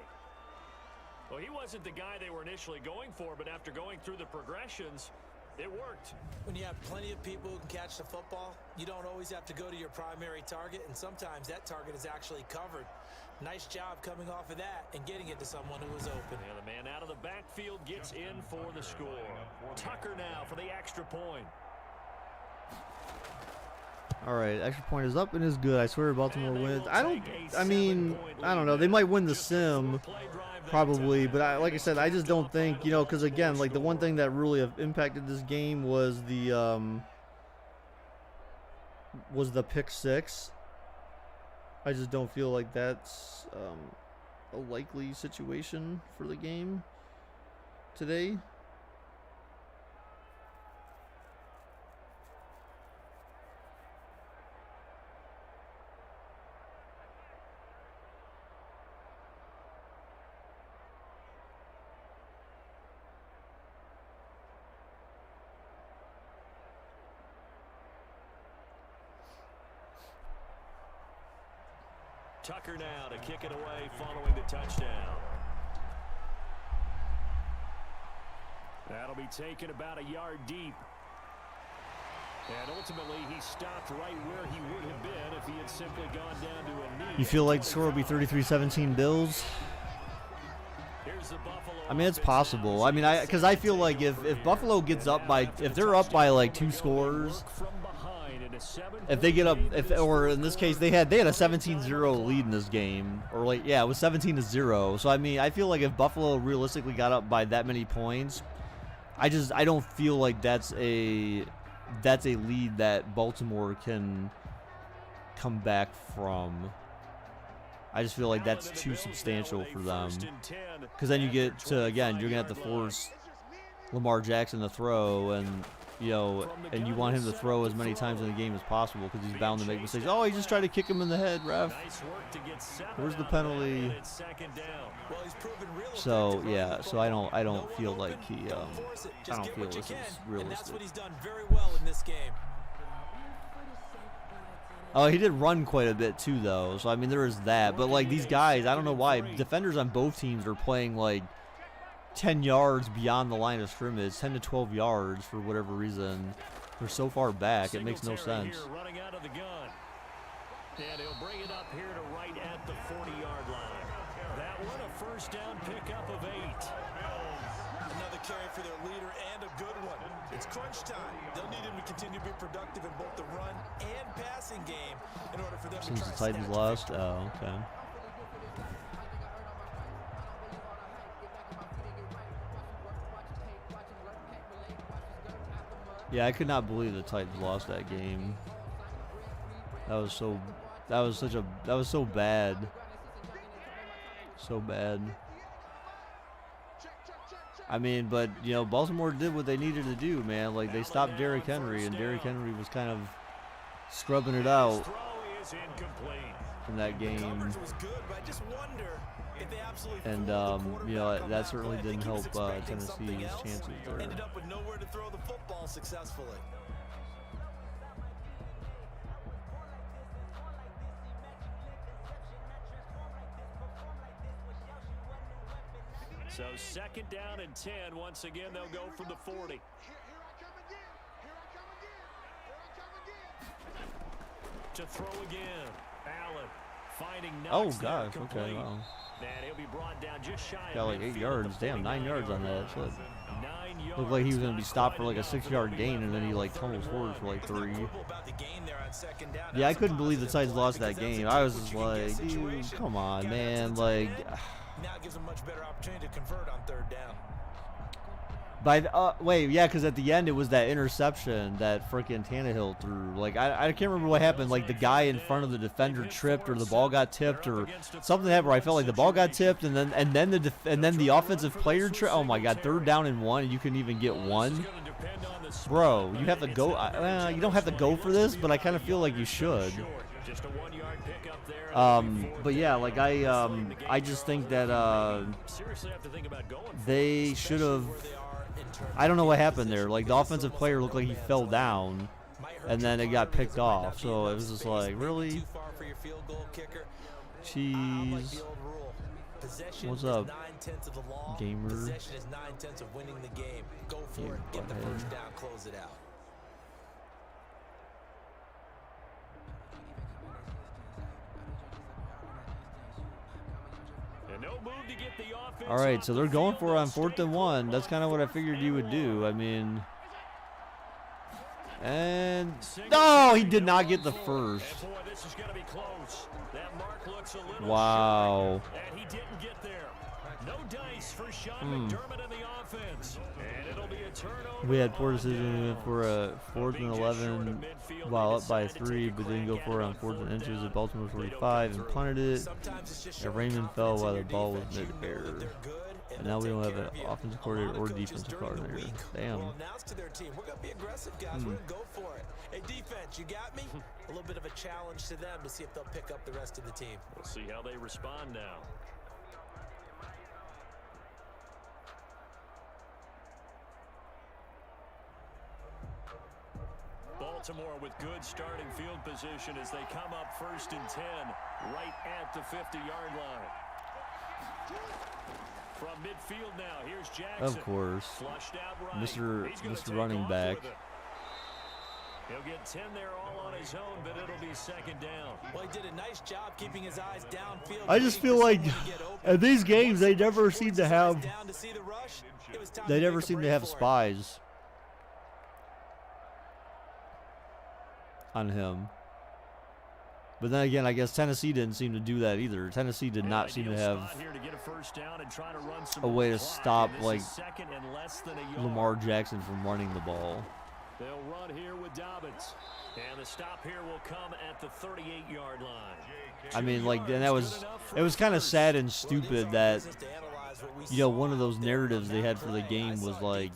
Well, he wasn't the guy they were initially going for, but after going through the progressions, it worked. When you have plenty of people who can catch the football, you don't always have to go to your primary target, and sometimes that target is actually covered. Nice job coming off of that and getting it to someone who was open. And the man out of the backfield gets in for the score. Tucker now for the extra point. All right, extra point is up and is good. I swear Baltimore wins. I don't know. They might win the sim, probably, but like I said, I just don't think, you know, because again, like the one thing that really impacted this game was the pick six. I just don't feel like that's a likely situation for the game today. Tucker now to kick it away following the touchdown. That'll be taken about a yard deep. And ultimately, he stopped right where he would have been if he had simply gone down to a knee. You feel like the score will be 33-17 Bills? Here's the Buffalo. I mean, it's possible. I mean, because I feel like if Buffalo gets up by, if they're up by like 2 scores, if they get up, or in this case, they had a 17-0 lead in this game, or like, yeah, it was 17-0. So I mean, I feel like if Buffalo realistically got up by that many points, I don't feel like that's a lead that Baltimore can come back from. I just feel like that's too substantial for them, because then you get to, again, you're gonna have to force Lamar Jackson to throw, and you know, and you want him to throw as many times in the game as possible because he's bound to make mistakes. Oh, he just tried to kick him in the head, ref. Where's the penalty? So yeah, so I don't feel like he I don't feel this is realistic. That's what he's done very well in this game. Oh, he did run quite a bit too, though. So I mean, there is that. But like these guys, I don't know why defenders on both teams are playing like 10 yards beyond the line of scrimmage, 10 to 12 yards for whatever reason. They're so far back, it makes no sense. Running out of the gun. And he'll bring it up here to right at the 40-yard line. That one a first down pickup of 8. Another carry for their leader and a good one. It's crunch time. They'll need him to continue to be productive in both the run and passing game in order for them Since to try the Titans lost? Oh, okay. Yeah, I could not believe the Titans lost that game. That was so bad. So bad. I mean, but you know, Baltimore did what they needed to do, man. Like they stopped Derrick Henry, and Derrick Henry was kind of scrubbing it out in that game. Coverage was good, but I just wonder If they absolutely And fooled the you know, quarterback that on certainly play, I didn't think he was help expecting something Tennessee's else, chances there. ended up with nowhere to throw the football successfully. So 2nd down and 10. Once again, they'll go from the 40. To throw again. Allen finding Oh Knox there, gosh, complete. okay, wow. And he'll be brought down just shy Got of like 8 midfield yards. at the Damn, 9 yards on that. Shit. 9 yards. Looked like he was gonna be Not stopped for quite like a enough. 6-yard It'll be gain, and then he like third tumbles and forward for one. like 3. About the gain there on 2nd down. Yeah, I That's a couldn't believe the positive Titans play lost that because that's game. a I was what just you can get like, dude, situation. come on, Got man. out to the Like, tight end. Now it gives them much better opportunity to convert on 3rd down. wait, yeah, because at the end it was that interception that freaking Tannehill threw. Like, I can't remember what happened. Like, the guy in front of the defender tripped, or the ball got tipped, or something happened where I felt like the ball got tipped, and then the offensive player tripped. Oh my God, 3rd down and 1, and you couldn't even get 1. Bro, you have to go. You don't have to go for this, but I kind of feel like you should. But yeah, like I just think that they should have. I don't know what happened there. Like, the offensive player looked like he fell down, and then it got picked off. So it was just like, really? Jeez. What's up, gamer? Possession is 9/10 of winning the game. Go for it. Get the first down. Close it out. All right, so they're going for it on 4th and 1. That's kind of what I figured you would do. I mean, and no, he did not get the first. Wow. And he didn't get there. No dice for Sean McDermott in the offense. And it'll be a turnover. We had poor decision for a 4th and 11 while up by 3, but didn't go for it on 4th and inches at Baltimore 45 and punted it. And Raymond fell while the ball was mid-air. And now we don't have an offensive coordinator or defensive coordinator. Damn. We're gonna be aggressive, guys. We're gonna go for it. Hey, defense, you got me? A little bit of a challenge to them to see if they'll pick up the rest of the team. We'll see how they respond now. Baltimore with good starting field position as they come up 1st and 10 right at the 50-yard line. From midfield now, here's Jackson. Of course. Flushed out right. Mr. Running back. He'll get 10 there all on his own, but it'll be 2nd down. Well, he did a nice job keeping his eyes downfield. I just feel like at these games they never seem to have spies on him. But then again, I guess Tennessee didn't seem to do that either. Tennessee did not seem to have a way to stop like Lamar Jackson from running the ball. They'll run here with Dobbins. And the stop here will come at the 38-yard line. I mean, like, and it was kind of sad and stupid that, you know, one of those narratives they had for the game was like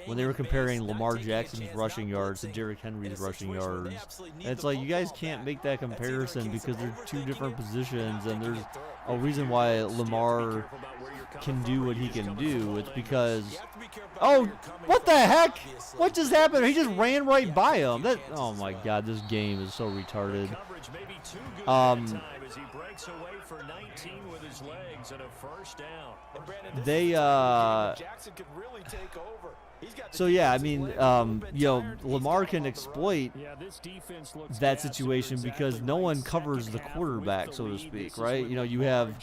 when they were comparing Lamar Jackson's rushing yards to Derrick Henry's rushing yards. And it's like, you guys can't make that comparison because they're 2 different positions, and there's a reason why Lamar can do what he can do. It's because, oh, what the heck? What just happened? He just ran right by him. That, oh my God, this game is so retarded. So yeah, I mean, you know, Lamar can exploit that situation because no one covers the quarterback, so to speak, right? You know, you have,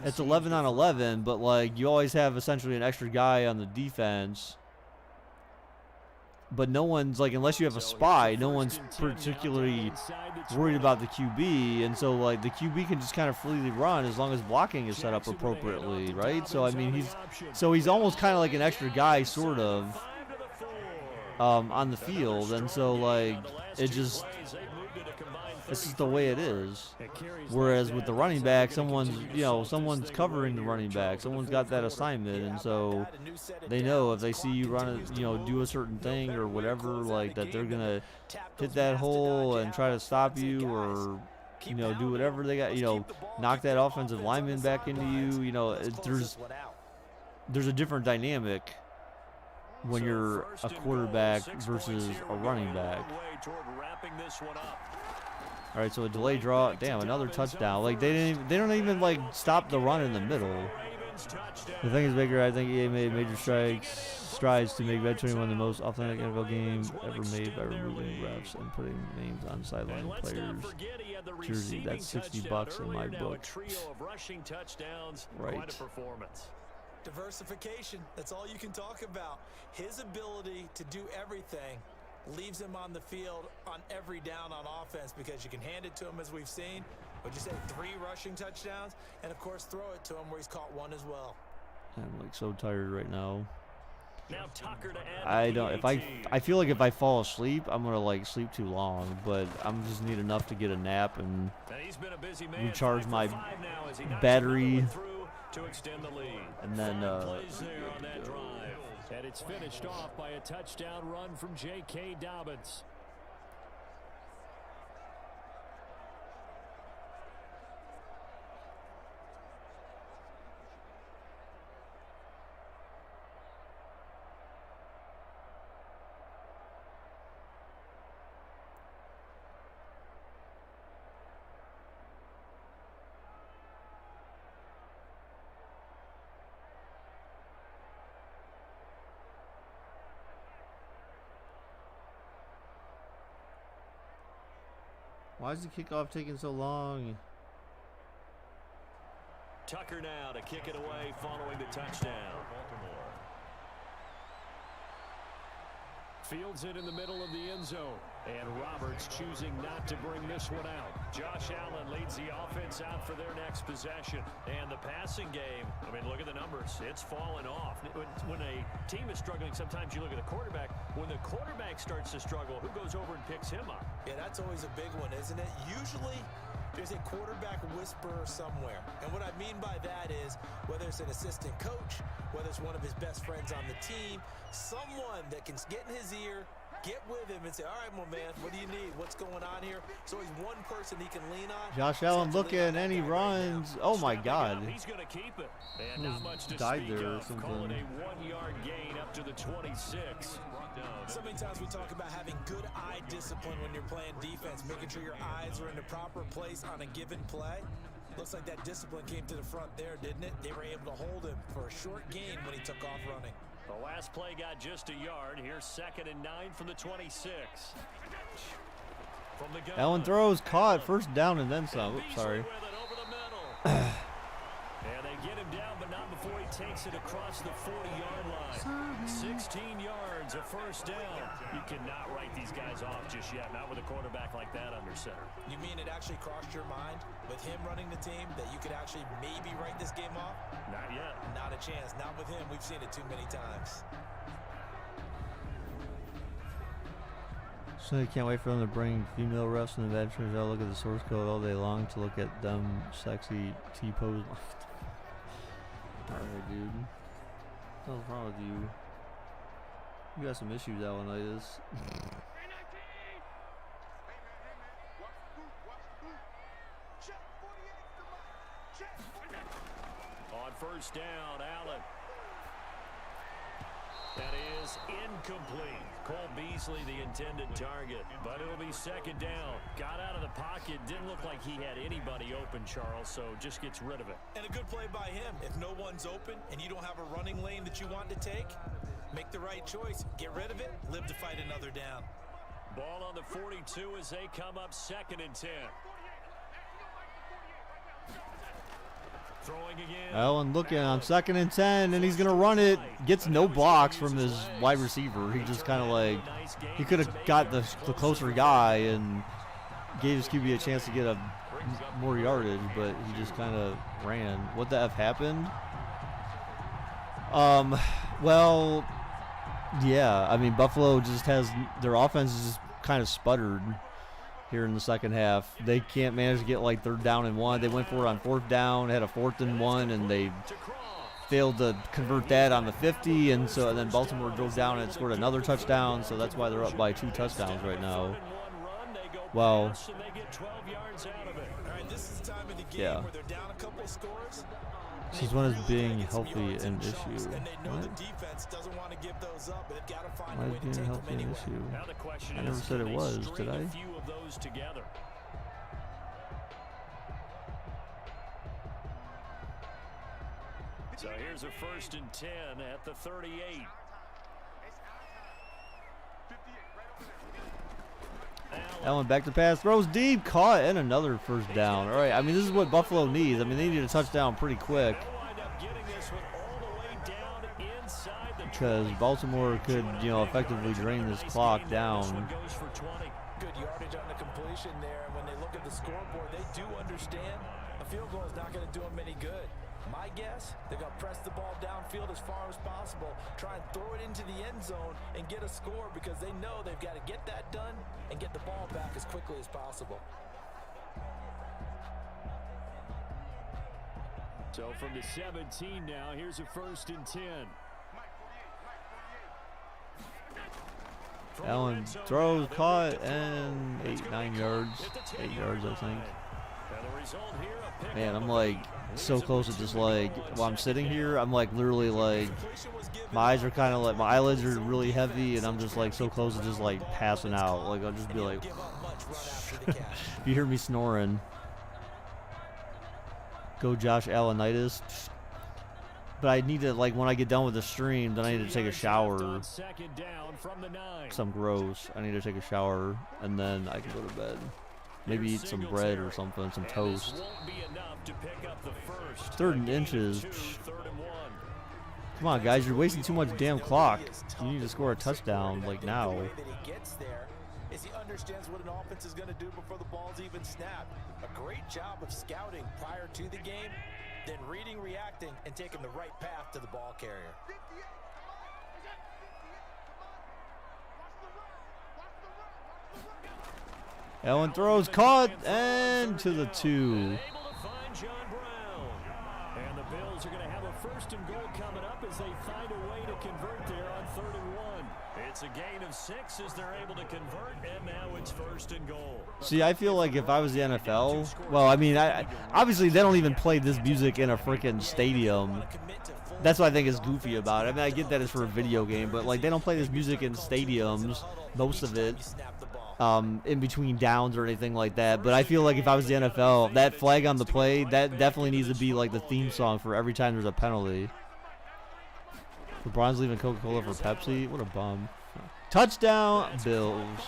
it's 11 on 11, but like you always have essentially an extra guy on the defense. But no one's like, unless you have a spy, no one's particularly worried about the QB, and so like the QB can just kind of freely run as long as blocking is set up appropriately, right? So I mean, he's almost kind of like an extra guy, sort of, on the field, and so like it's just the way it is. Whereas with the running back, someone's covering the running back, someone's got that assignment, and so they know if they see you run, do a certain thing or whatever, like that they're gonna hit that hole and try to stop you, or you know, do whatever they got, you know, knock that offensive lineman back into you. You know, there's a different dynamic when you're a quarterback versus a running back. All right, so a delayed draw. Damn, another touchdown. Like they don't even like stop the run in the middle. The thing is, Baker, I think EA made major strides to make Madden 21 the most authentic NFL game ever made by removing refs and putting names on sideline players' jersey. That's $60 in my book. Right. Diversification, that's all you can talk about. His ability to do everything leaves him on the field on every down on offense because you can hand it to him, as we've seen. What'd you say, 3 rushing touchdowns? And, of course, throw it to him where he's caught 1 as well. I'm, like, so tired right now. Now Tucker to add I don't. If I feel like if I fall asleep, I'm gonna like sleep too long. But I'm just need enough to get a nap and recharge my battery, to extend the lead. and then. And it's finished off by a touchdown run from J.K. Dobbins. Why is the kickoff taking so long? Tucker now to kick it away following the touchdown. Fields it in the middle of the end zone. And Roberts choosing not to bring this one out. Josh Allen leads the offense out for their next possession. And the passing game, I mean, look at the numbers. It's fallen off. When a team is struggling, sometimes you look at the quarterback. When the quarterback starts to struggle, who goes over and picks him up? Yeah, that's always a big one, isn't it? Usually, there's a quarterback whisperer somewhere. And what I mean by that is, whether it's an assistant coach, whether it's one of his best friends on the team, someone that can get in his ear, get with him and say, all right, my man, what do you need? What's going on here? So he's one person he can lean on. Josh Allen looking and he runs. Oh my God. He's going to keep it. And not much to died speak there or of. something. Calling a 1-yard gain up to the 26. So many times we talk about having good eye discipline when you're playing defense, making sure your eyes are in the proper place on a given play. Looks like that discipline came to the front there, didn't it? They were able to hold him for a short gain when he took off running. The last play got just a yard. Here's 2nd and 9 from the 26. From the gun. Allen throws, caught, first down and then some. Oops, sorry. With it over the middle. And they get him down, but not before he takes it across the 40-yard line. 16 yards, a first down. You cannot write these guys off just yet, not with a quarterback like that under center. You mean it actually crossed your mind with him running the team that you could actually maybe write this game off? Not yet. Not a chance. Not with him. We've seen it too many times. So you can't wait for them to bring female refs and adventurers out. Look at the source code all day long to look at them sexy T-pose. Alright, dude. What's wrong with you? You got some issues, Alanitis. On first down, Allen. That is incomplete. Cole Beasley, the intended target, but it'll be 2nd down. Got out of the pocket. Didn't look like he had anybody open, Charles, so just gets rid of it. And a good play by him. If no one's open and you don't have a running lane that you want to take, make the right choice. Get rid of it. Live to fight another down. Ball on the 42 as they come up 2nd and 10. Throwing again. Allen looking on 2nd and 10, and he's going to run it. Gets no blocks from his wide receiver. He just kind of like, he could have got the closer guy and gave his QB a chance to get a more yardage, but he just kind of ran. What the F happened? Well, yeah, I mean, Buffalo just has, their offense is just kind of sputtered here in the second half. They can't manage to get like 3rd down and 1. They went for it on 4th down, had a 4th and 1, and they failed to convert that on the 50, and then Baltimore drove down and scored another touchdown, so that's why they're up by 2 touchdowns right now. Well, it. All right, this is the time of the game Yeah. where they're down a couple of scores. This is when it's being healthy an issue. And they know What? the defense doesn't want to give those up, but they've got to find Why a is way to being take them healthy an anyway. issue? Now the question I never is, said can it they was, string did I? a few of those together? So here's a 1st and 10 at the 38. Allen back to pass, throws deep, caught, and another first down. All right, I mean, this is what Buffalo needs. I mean, they need a touchdown pretty quick They'll wind up getting this one all the way down inside the because 20. Baltimore could, you know, effectively drain this clock This down. one goes for 20. Good yardage on the completion there. And when they look at the scoreboard, they do understand a field goal is not going to do them any good. My guess, they're going to press the ball downfield as far as possible, try and throw it into the end zone and get a score because they know they've got to get that done and get the ball back as quickly as possible. So from the 17 now, here's a 1st and 10. Allen throws, caught, and 9 yards. 8 yards, I think. Man, I'm like so close to just like while I'm sitting here, I'm like literally like my eyes are kind of like my eyelids are really heavy, and I'm just like so close to just like passing out. Like I'll just be like, if you hear me snoring, go Josh Allenitis. But I need to, like, when I get done with the stream, then I need to take a shower. 'Cause I'm gross. I need to take a shower, and then I can go to bed. Maybe eat some bread or something, some toast. 3rd and inches. Come on, guys, you're wasting too much damn clock. You need to score a touchdown, like, now. Is he understands what an offense is going to do before the ball's even snapped. A great job of scouting prior to the game, then reading, reacting, and taking the right path to the ball carrier. Allen throws, caught, and to the 2. Able to find John Brown. And the Bills are going to have a 1st and goal coming up as they find a way to convert there on 3rd and 1. It's a gain of 6 as they're able to convert, and now it's 1st and goal. See, I feel like if I was the NFL, well, I mean, obviously they don't even play this music in a freaking stadium. That's what I think is goofy about it. I mean, I get that it's for a video game, but like they don't play this music in stadiums, most of it, in between downs or anything like that. But I feel like if I was the NFL, that flag on the play, that definitely needs to be like the theme song for every time there's a penalty. LeBron's leaving Coca-Cola for Pepsi. What a bum. Touchdown, Bills.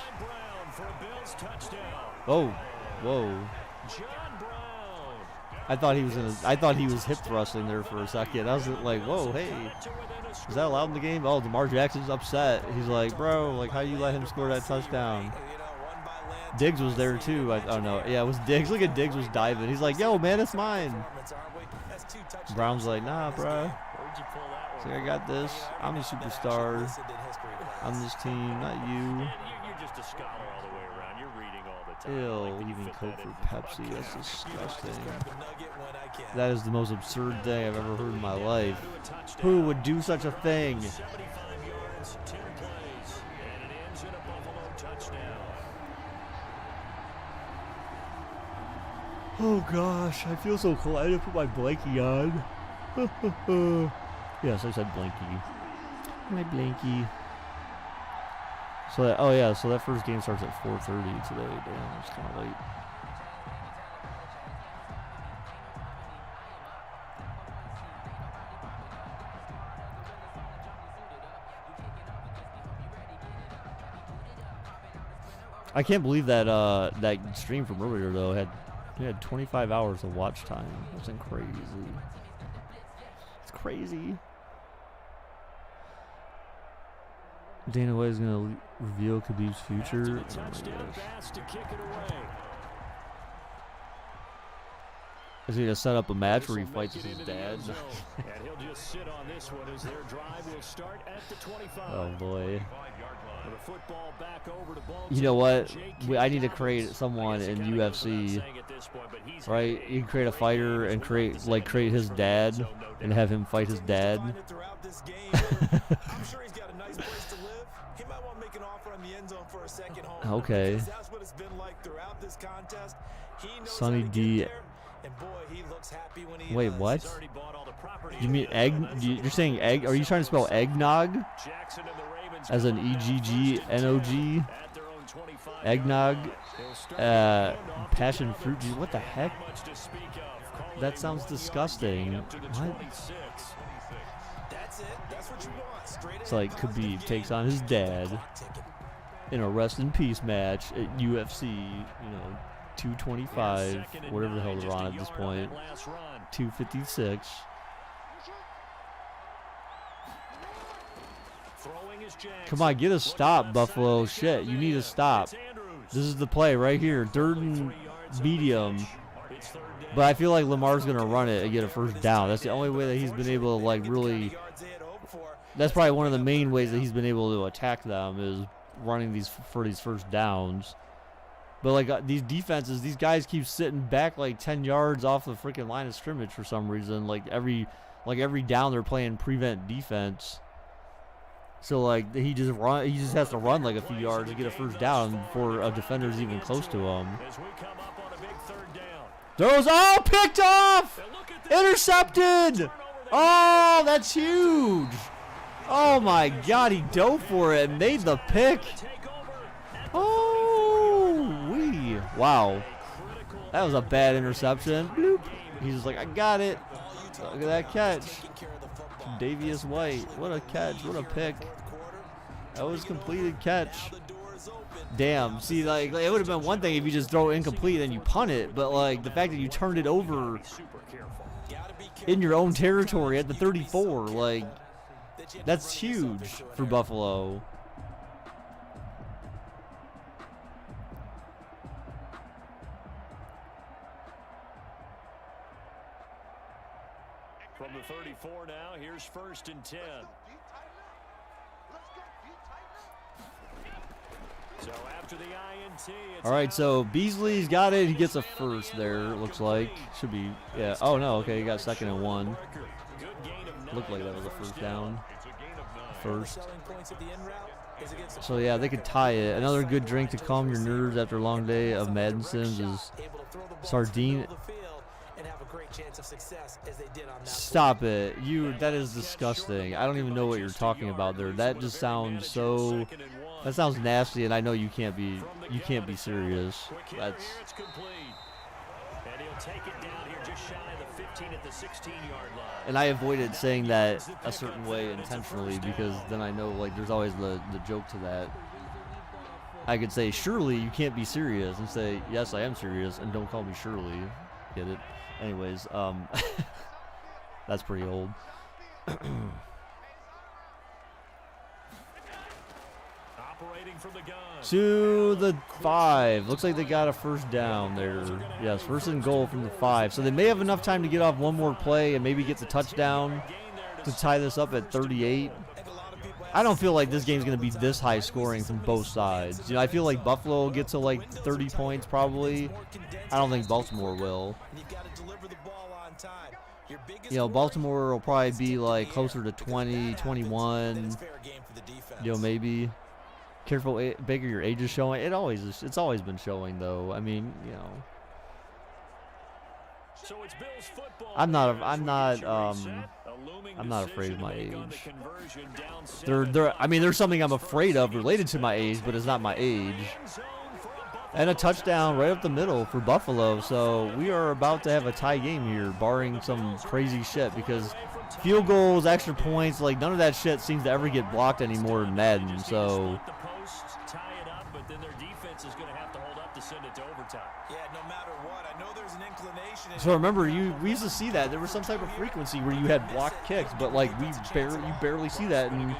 Oh, whoa. I thought he was hip thrusting there for a second. I was like, whoa, hey. Is that allowed in the game? Oh, DeMar Jackson's upset. He's like, bro, like, how you let him score that touchdown? Diggs was there too. I don't know. Yeah, it was Diggs. Look at Diggs was diving. He's like, yo, man, it's mine. Brown's like, nah, bro. So I got this. I'm a superstar. I'm this team, not you. You're just a scholar all the way around. You're reading all the time. Ew, leaving Coke for Pepsi. That's disgusting. That is the most absurd thing I've ever heard in my life. Who would do such a thing? 75 yards, 10 plays, and it ends in a Buffalo touchdown. Oh gosh, I feel so cold. I didn't put my blankie on. Yes, I said blankie. My blankie. So that, oh yeah, so that first game starts at 4:30 today. Damn, it's kind of late. I can't believe that that stream from earlier though had 25 hours of watch time. That's crazy. It's crazy. Dana White is going to reveal Khabib's future. Is he going to set up a match where he fights his dad? And he'll just sit on this one as their drive will start at the 25. Oh boy. The football back over to You know what? I need to create someone in UFC, right? You can create a fighter and create his dad and have him fight his dad. I'm sure he's got a nice place to live. He might want to make an offer on the end zone for a second home. Okay. Because that's what it's been like throughout this contest. Sonny D. Wait, what? You mean egg? You're saying egg? Are you trying to spell eggnog? As an E-G-G-N-O-G? Eggnog? Passion fruit juice? What the heck? That sounds disgusting. What? It's like Khabib takes on his dad in a rest in peace match at UFC, 225, whatever the hell they're on at this point. 256. Come on, get a stop, Buffalo. Shit, you need a stop. This is the play right here. 3rd and medium. But I feel like Lamar's going to run it and get a first down. That's the only way that he's been able to, like, really... That's probably one of the main ways that he's been able to attack them is running these first downs. But, like, these defenses, these guys keep sitting back, like, 10 yards off the freaking line of scrimmage for some reason. Like, every down they're playing prevent defense. So, like, he just has to run, like, a few yards to get a first down before a defender's even close to him. Throws, picked off! Intercepted! Oh, that's huge! Oh, my God, he dove for it and made the pick. Oh, wee. Wow. That was a bad interception. Bloop. He's just like, I got it. Look at that catch. Davius White. What a catch. What a pick. That was completed catch. Damn. See, like, it would have been one thing if you just throw it incomplete and you punt it. But, like, the fact that you turned it over in your own territory at the 34, like, that's huge for Buffalo. From the 34 now, here's 1st and 10. So after the INT, all right, so Beasley's got it. He gets a first there, looks like. Should be, yeah. Oh, no, okay, he got 2nd and 1. Looked like that was a first down. First. So, yeah, they could tie it. Another good drink to calm your nerves after a long day of Madden Sims is sardine. Stop it. That is disgusting. I don't even know what you're talking about there. That just sounds so... That sounds nasty, and I know you can't be serious. That's... And I avoided saying that a certain way intentionally because then I know, like, there's always the joke to that. I could say, surely you can't be serious, and say, yes, I am serious, and don't call me Shirley. Get it? Anyways, that's pretty old. To the 5. Looks like they got a first down there. Yes, 1st and goal from the 5. So they may have enough time to get off one more play and maybe get the touchdown to tie this up at 38. I don't feel like this game's going to be this high scoring from both sides. I feel like Buffalo will get to like 30 points probably. I don't think Baltimore will. Baltimore will probably be like closer to 20, 21. Maybe. Careful, Baker, your age is showing. It's always been showing though. I mean, I'm not afraid of my age. There's something I'm afraid of related to my age, but it's not my age. And a touchdown right up the middle for Buffalo. So we are about to have a tie game here, barring some crazy shit, because field goals, extra points, like none of that shit seems to ever get blocked anymore in Madden. So So remember, we used to see that there was some type of frequency where you had blocked kicks, but like you barely see that in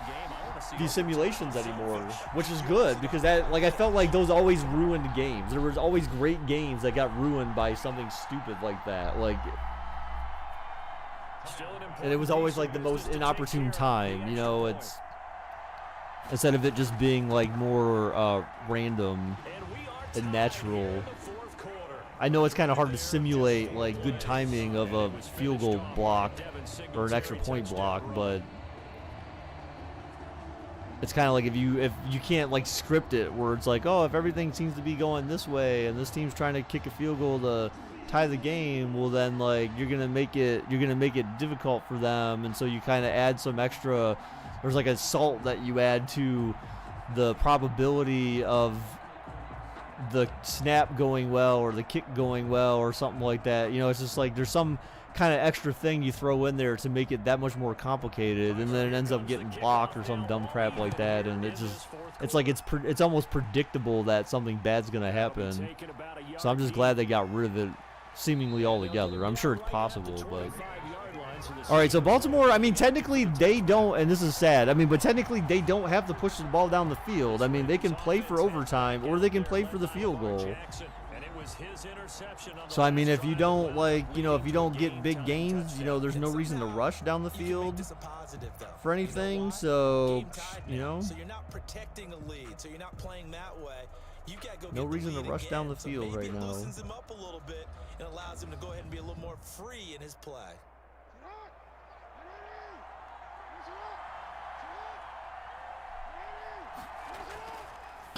these simulations anymore, which is good because that, like, I felt like those always ruined games. There was always great games that got ruined by something stupid like that, like, and it was always like the most inopportune time. It's instead of it just being like more random and natural. I know it's kind of hard to simulate like good timing of a field goal block or an extra point block, but it's kind of like if you can't like script it where it's like, oh, if everything seems to be going this way and this team's trying to kick a field goal to tie the game, well then like you're gonna make it difficult for them, and so you kind of add some extra. There's like a salt that you add to the probability of the snap going well or the kick going well or something like that. You know, it's just like there's some kind of extra thing you throw in there to make it that much more complicated, and then it ends up getting blocked or some dumb crap like that, and it's like it's almost predictable that something bad's gonna happen. So I'm just glad they got rid of it seemingly altogether. I'm sure it's possible, but all right. So Baltimore, I mean, technically they don't, and this is sad. I mean, but technically they don't have to push the ball down the field. I mean, they can play for overtime or they can play for the field goal. So I mean, if you don't if you don't get big gains, there's no reason to rush down the field for anything. So, So you're not protecting a lead, so you're not playing that way. No reason to rush down the field right now. It loosens him up a little bit and allows him to go ahead and be a little more free in his play.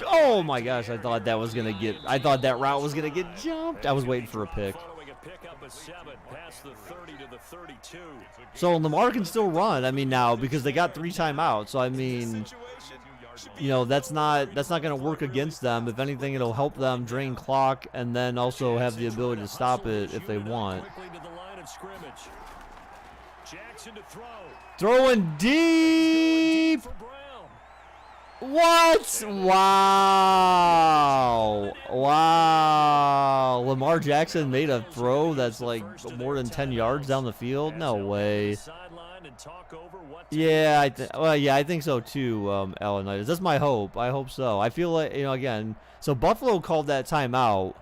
Oh my gosh, I thought that route was gonna get jumped. I was waiting for a pick. So Lamar can still run, I mean, now, because they got 3 timeouts. So I mean, that's not gonna work against them. If anything, it'll help them drain clock and then also have the ability to stop it if they want. Throwing deep. What? Wow. Lamar Jackson made a throw that's like more than 10 yards down the field? No way. Yeah, I think so too, Alan. That's my hope. I hope so. I feel like, again, so Buffalo called that timeout.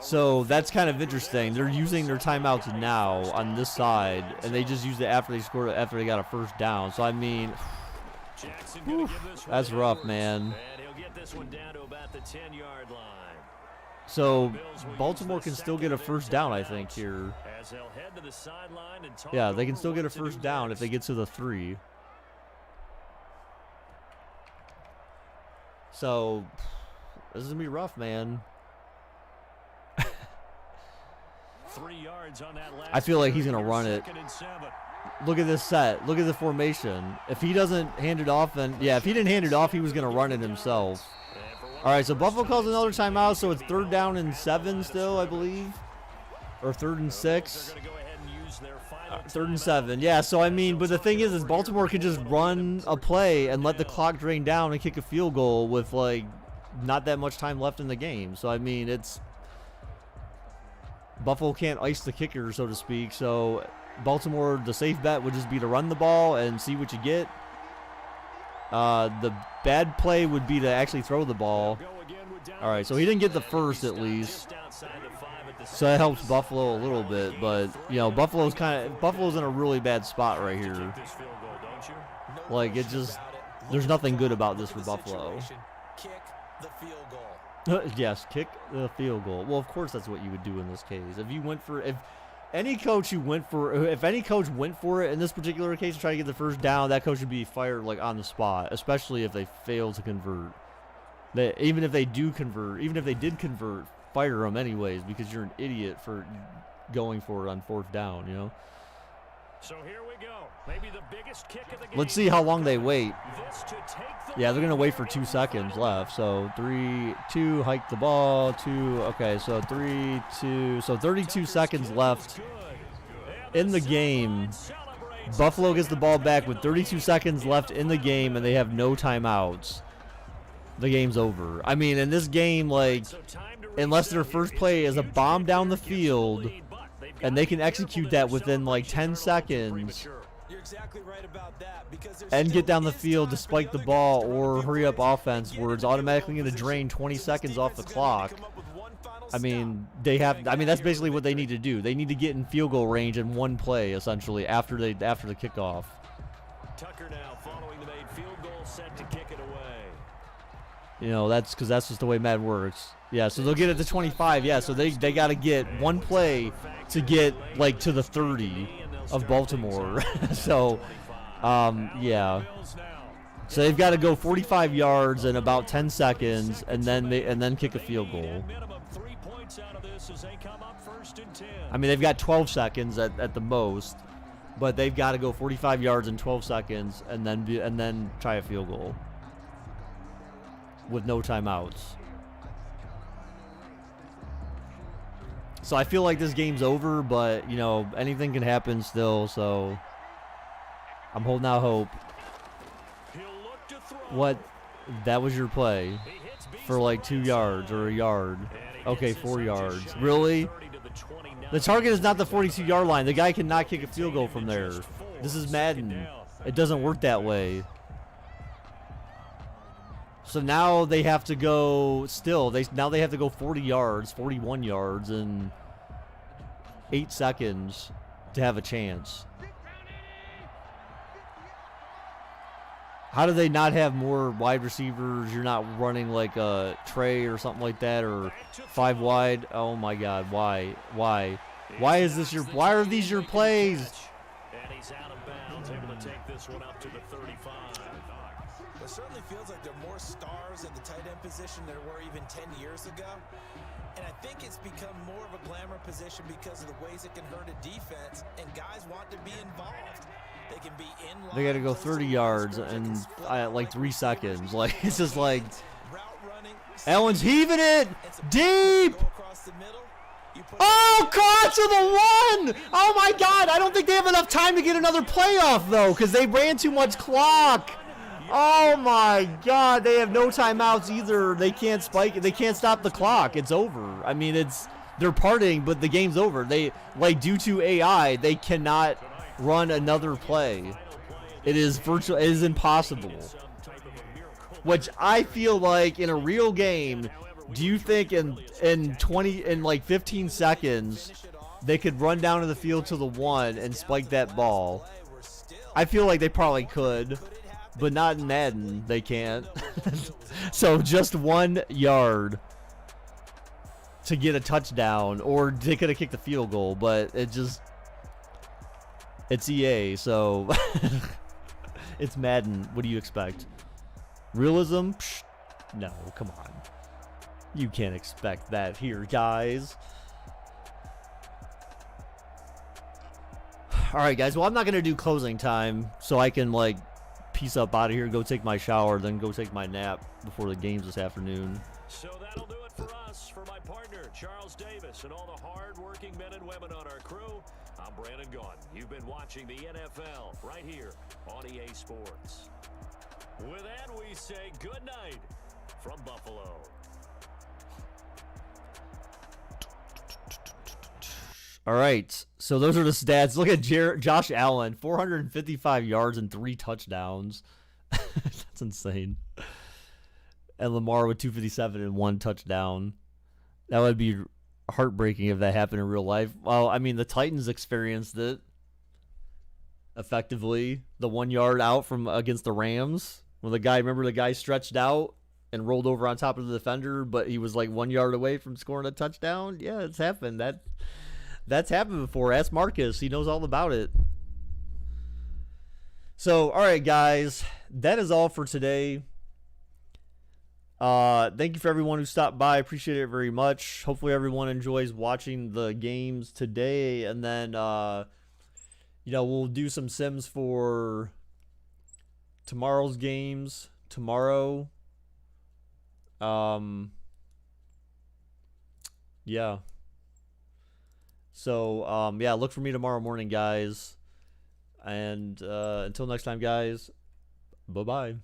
So that's kind of interesting. They're using their timeouts now on this side, and they just used it after they got a first down. So I mean, whew, that's rough, man. So Baltimore can still get a first down, I think, here. Yeah, they can still get a first down if they get to the 3. So this is gonna be rough, man. 3 yards on that last. I feel like he's going to run it. Look at this set. Look at the formation. If he doesn't hand it off, then if he didn't hand it off, he was going to run it himself. All right, so Buffalo calls another timeout, so it's 3rd down and 7 still, I believe, or 3rd and 6. 3rd and 7. Yeah, so I mean, but the thing is Baltimore could just run a play and let the clock drain down and kick a field goal with like not that much time left in the game. So I mean, Buffalo can't ice the kicker, so to speak. So Baltimore, the safe bet would just be to run the ball and see what you get. The bad play would be to actually throw the ball. All right, so he didn't get the first at least. So that helps Buffalo a little bit, but Buffalo's in a really bad spot right here. Like there's nothing good about this for Buffalo. Kick the field goal. Yes, kick the field goal. Well, of course that's what you would do in this case. If any coach went for it in this particular case to try to get the first down, that coach would be fired like on the spot, especially if they fail to convert. Even if they did convert, fire them anyways, because you're an idiot for going for it on 4th down, So here we go. Maybe the biggest kick of the game. Let's see how long they wait. Yeah, they're going to wait for 2 seconds left. So 3, 2, hike the ball, 2. Okay, so 3, 2. So 32 seconds left in the game. Buffalo gets the ball back with 32 seconds left in the game, and they have no timeouts. The game's over. I mean, in this game, like, unless their first play is a bomb down the field, and they can execute that within like 10 seconds and get down the field to spike the ball or hurry up offense where it's automatically going to drain 20 seconds off the clock. I mean, that's basically what they need to do. They need to get in field goal range in one play, essentially, after the kickoff. Tucker now following the made field goal, set to kick it away. That's because that's just the way Madden works. Yeah, so they'll get it to 25. Yeah, so they got to get one play to get like to the 30 of Baltimore. So Yeah. So they've got to go 45 yards in about 10 seconds, and then kick a field goal. I mean, they've got 12 seconds at the most, but they've got to go 45 yards in 12 seconds, and then try a field goal with no timeouts. So I feel like this game's over, but you know anything can happen still. So I'm holding out hope. What? That was your play for like 2 yards or a yard. Okay, 4 yards. Really? The target is not the 42-yard line. The guy cannot kick a field goal from there. This is Madden. It doesn't work that way. So now they have to go now they have to go 40 yards, 41 yards in 8 seconds to have a chance. How do they not have more wide receivers? You're not running like a Trey or something like that, or 5 wide. Oh my God, why? Why are these your plays? And he's out of bounds, able to take this one up to the 35. It certainly feels like there are more stars at the tight end position than there were even 10 years ago. And I think it's become more of a glamour position because of the ways it can hurt a defense, and guys want to be involved. They can be in line. They got to go 30 yards in like 3 seconds. Like it's just like Allen's heaving it deep. Oh, caught to the 1. Oh my God! I don't think they have enough time to get another playoff though, because they ran too much clock. Oh my God! They have no timeouts either. They can't spike it. They can't stop the clock. It's over. I mean, they're partying, but the game's over. They due to AI, they cannot run another play. It is impossible. Which I feel like in a real game, do you think in 15 seconds they could run down to the field to the 1 and spike that ball? I feel like they probably could, but not in Madden. They can't. So just 1 yard to get a touchdown, or they could have kicked the field goal, but it's EA, so it's Madden. What do you expect? Realism? Psh, no, come on. You can't expect that here, guys. All right, guys. Well, I'm not going to do closing time, so I can, like, piece up out of here, go take my shower, then go take my nap before the games this afternoon. So that'll do it for us. For my partner, Charles Davis, and all the hard-working men and women on our crew, I'm Brandon Gaudin. You've been watching the NFL right here on EA Sports. With that, we say good night from Buffalo. All right, so those are the stats. Look at Josh Allen, 455 yards and 3 touchdowns. That's insane. And Lamar with 257 and 1 touchdown. That would be heartbreaking if that happened in real life. Well, I mean, the Titans experienced it effectively. The 1 yard out from against the Rams, when the guy stretched out and rolled over on top of the defender, but he was like 1 yard away from scoring a touchdown. Yeah, it's happened. That's happened before. Ask Marcus. He knows all about it. So, all right, guys. That is all for today. Thank you for everyone who stopped by. I appreciate it very much. Hopefully everyone enjoys watching the games today. And then, we'll do some sims for tomorrow's games. Tomorrow. Yeah. So, look for me tomorrow morning, guys. And until next time, guys, bye-bye.